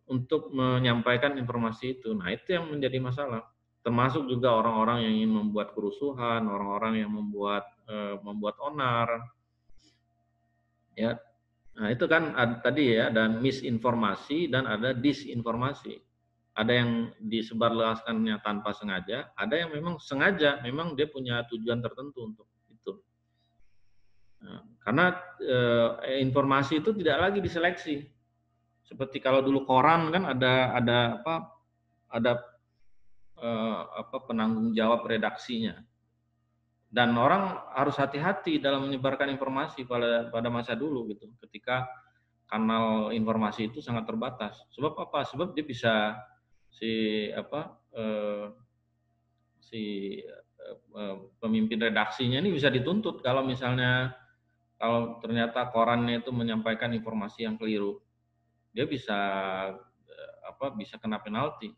untuk menyampaikan informasi itu. Nah, itu yang menjadi masalah. Termasuk juga orang-orang yang ingin membuat kerusuhan, orang-orang yang membuat onar. Ya. Nah, itu kan tadi ya, ada misinformasi dan ada disinformasi. Ada yang disebarluaskannya tanpa sengaja, ada yang memang sengaja, memang dia punya tujuan tertentu untuk itu. Nah, karena informasi itu tidak lagi diseleksi. Seperti kalau dulu koran kan ada penanggung jawab redaksinya. Dan orang harus hati-hati dalam menyebarkan informasi pada masa dulu gitu. Ketika kanal informasi itu sangat terbatas. Sebab apa? Sebab dia bisa pemimpin redaksinya ini bisa dituntut kalau ternyata korannya itu menyampaikan informasi yang keliru. Dia bisa kena penalti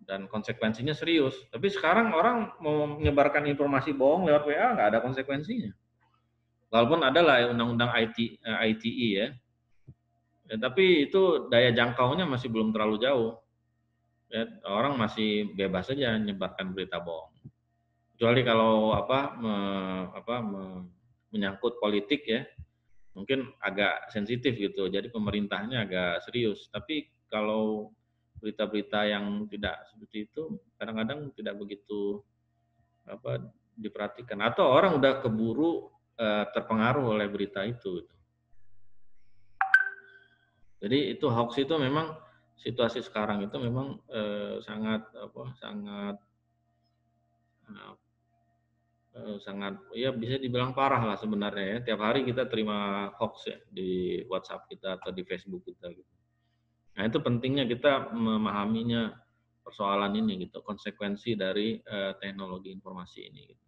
dan konsekuensinya serius. Tapi sekarang orang mau menyebarkan informasi bohong lewat WA nggak ada konsekuensinya. Walaupun ada lah undang-undang ITE ya. Tapi itu daya jangkaunya masih belum terlalu jauh. Ya, orang masih bebas saja menyebarkan berita bohong. Kecuali kalau menyangkut politik ya, mungkin agak sensitif gitu. Jadi pemerintahnya agak serius. Tapi kalau berita-berita yang tidak seperti itu kadang-kadang tidak begitu diperhatikan, atau orang udah keburu terpengaruh oleh berita itu. Jadi itu hoax itu memang situasi sekarang itu memang sangat ya bisa dibilang parah lah sebenarnya ya. Tiap hari kita terima hoax ya di WhatsApp kita atau di Facebook kita gitu. Nah, itu pentingnya kita memahaminya persoalan ini gitu, konsekuensi dari teknologi informasi ini gitu.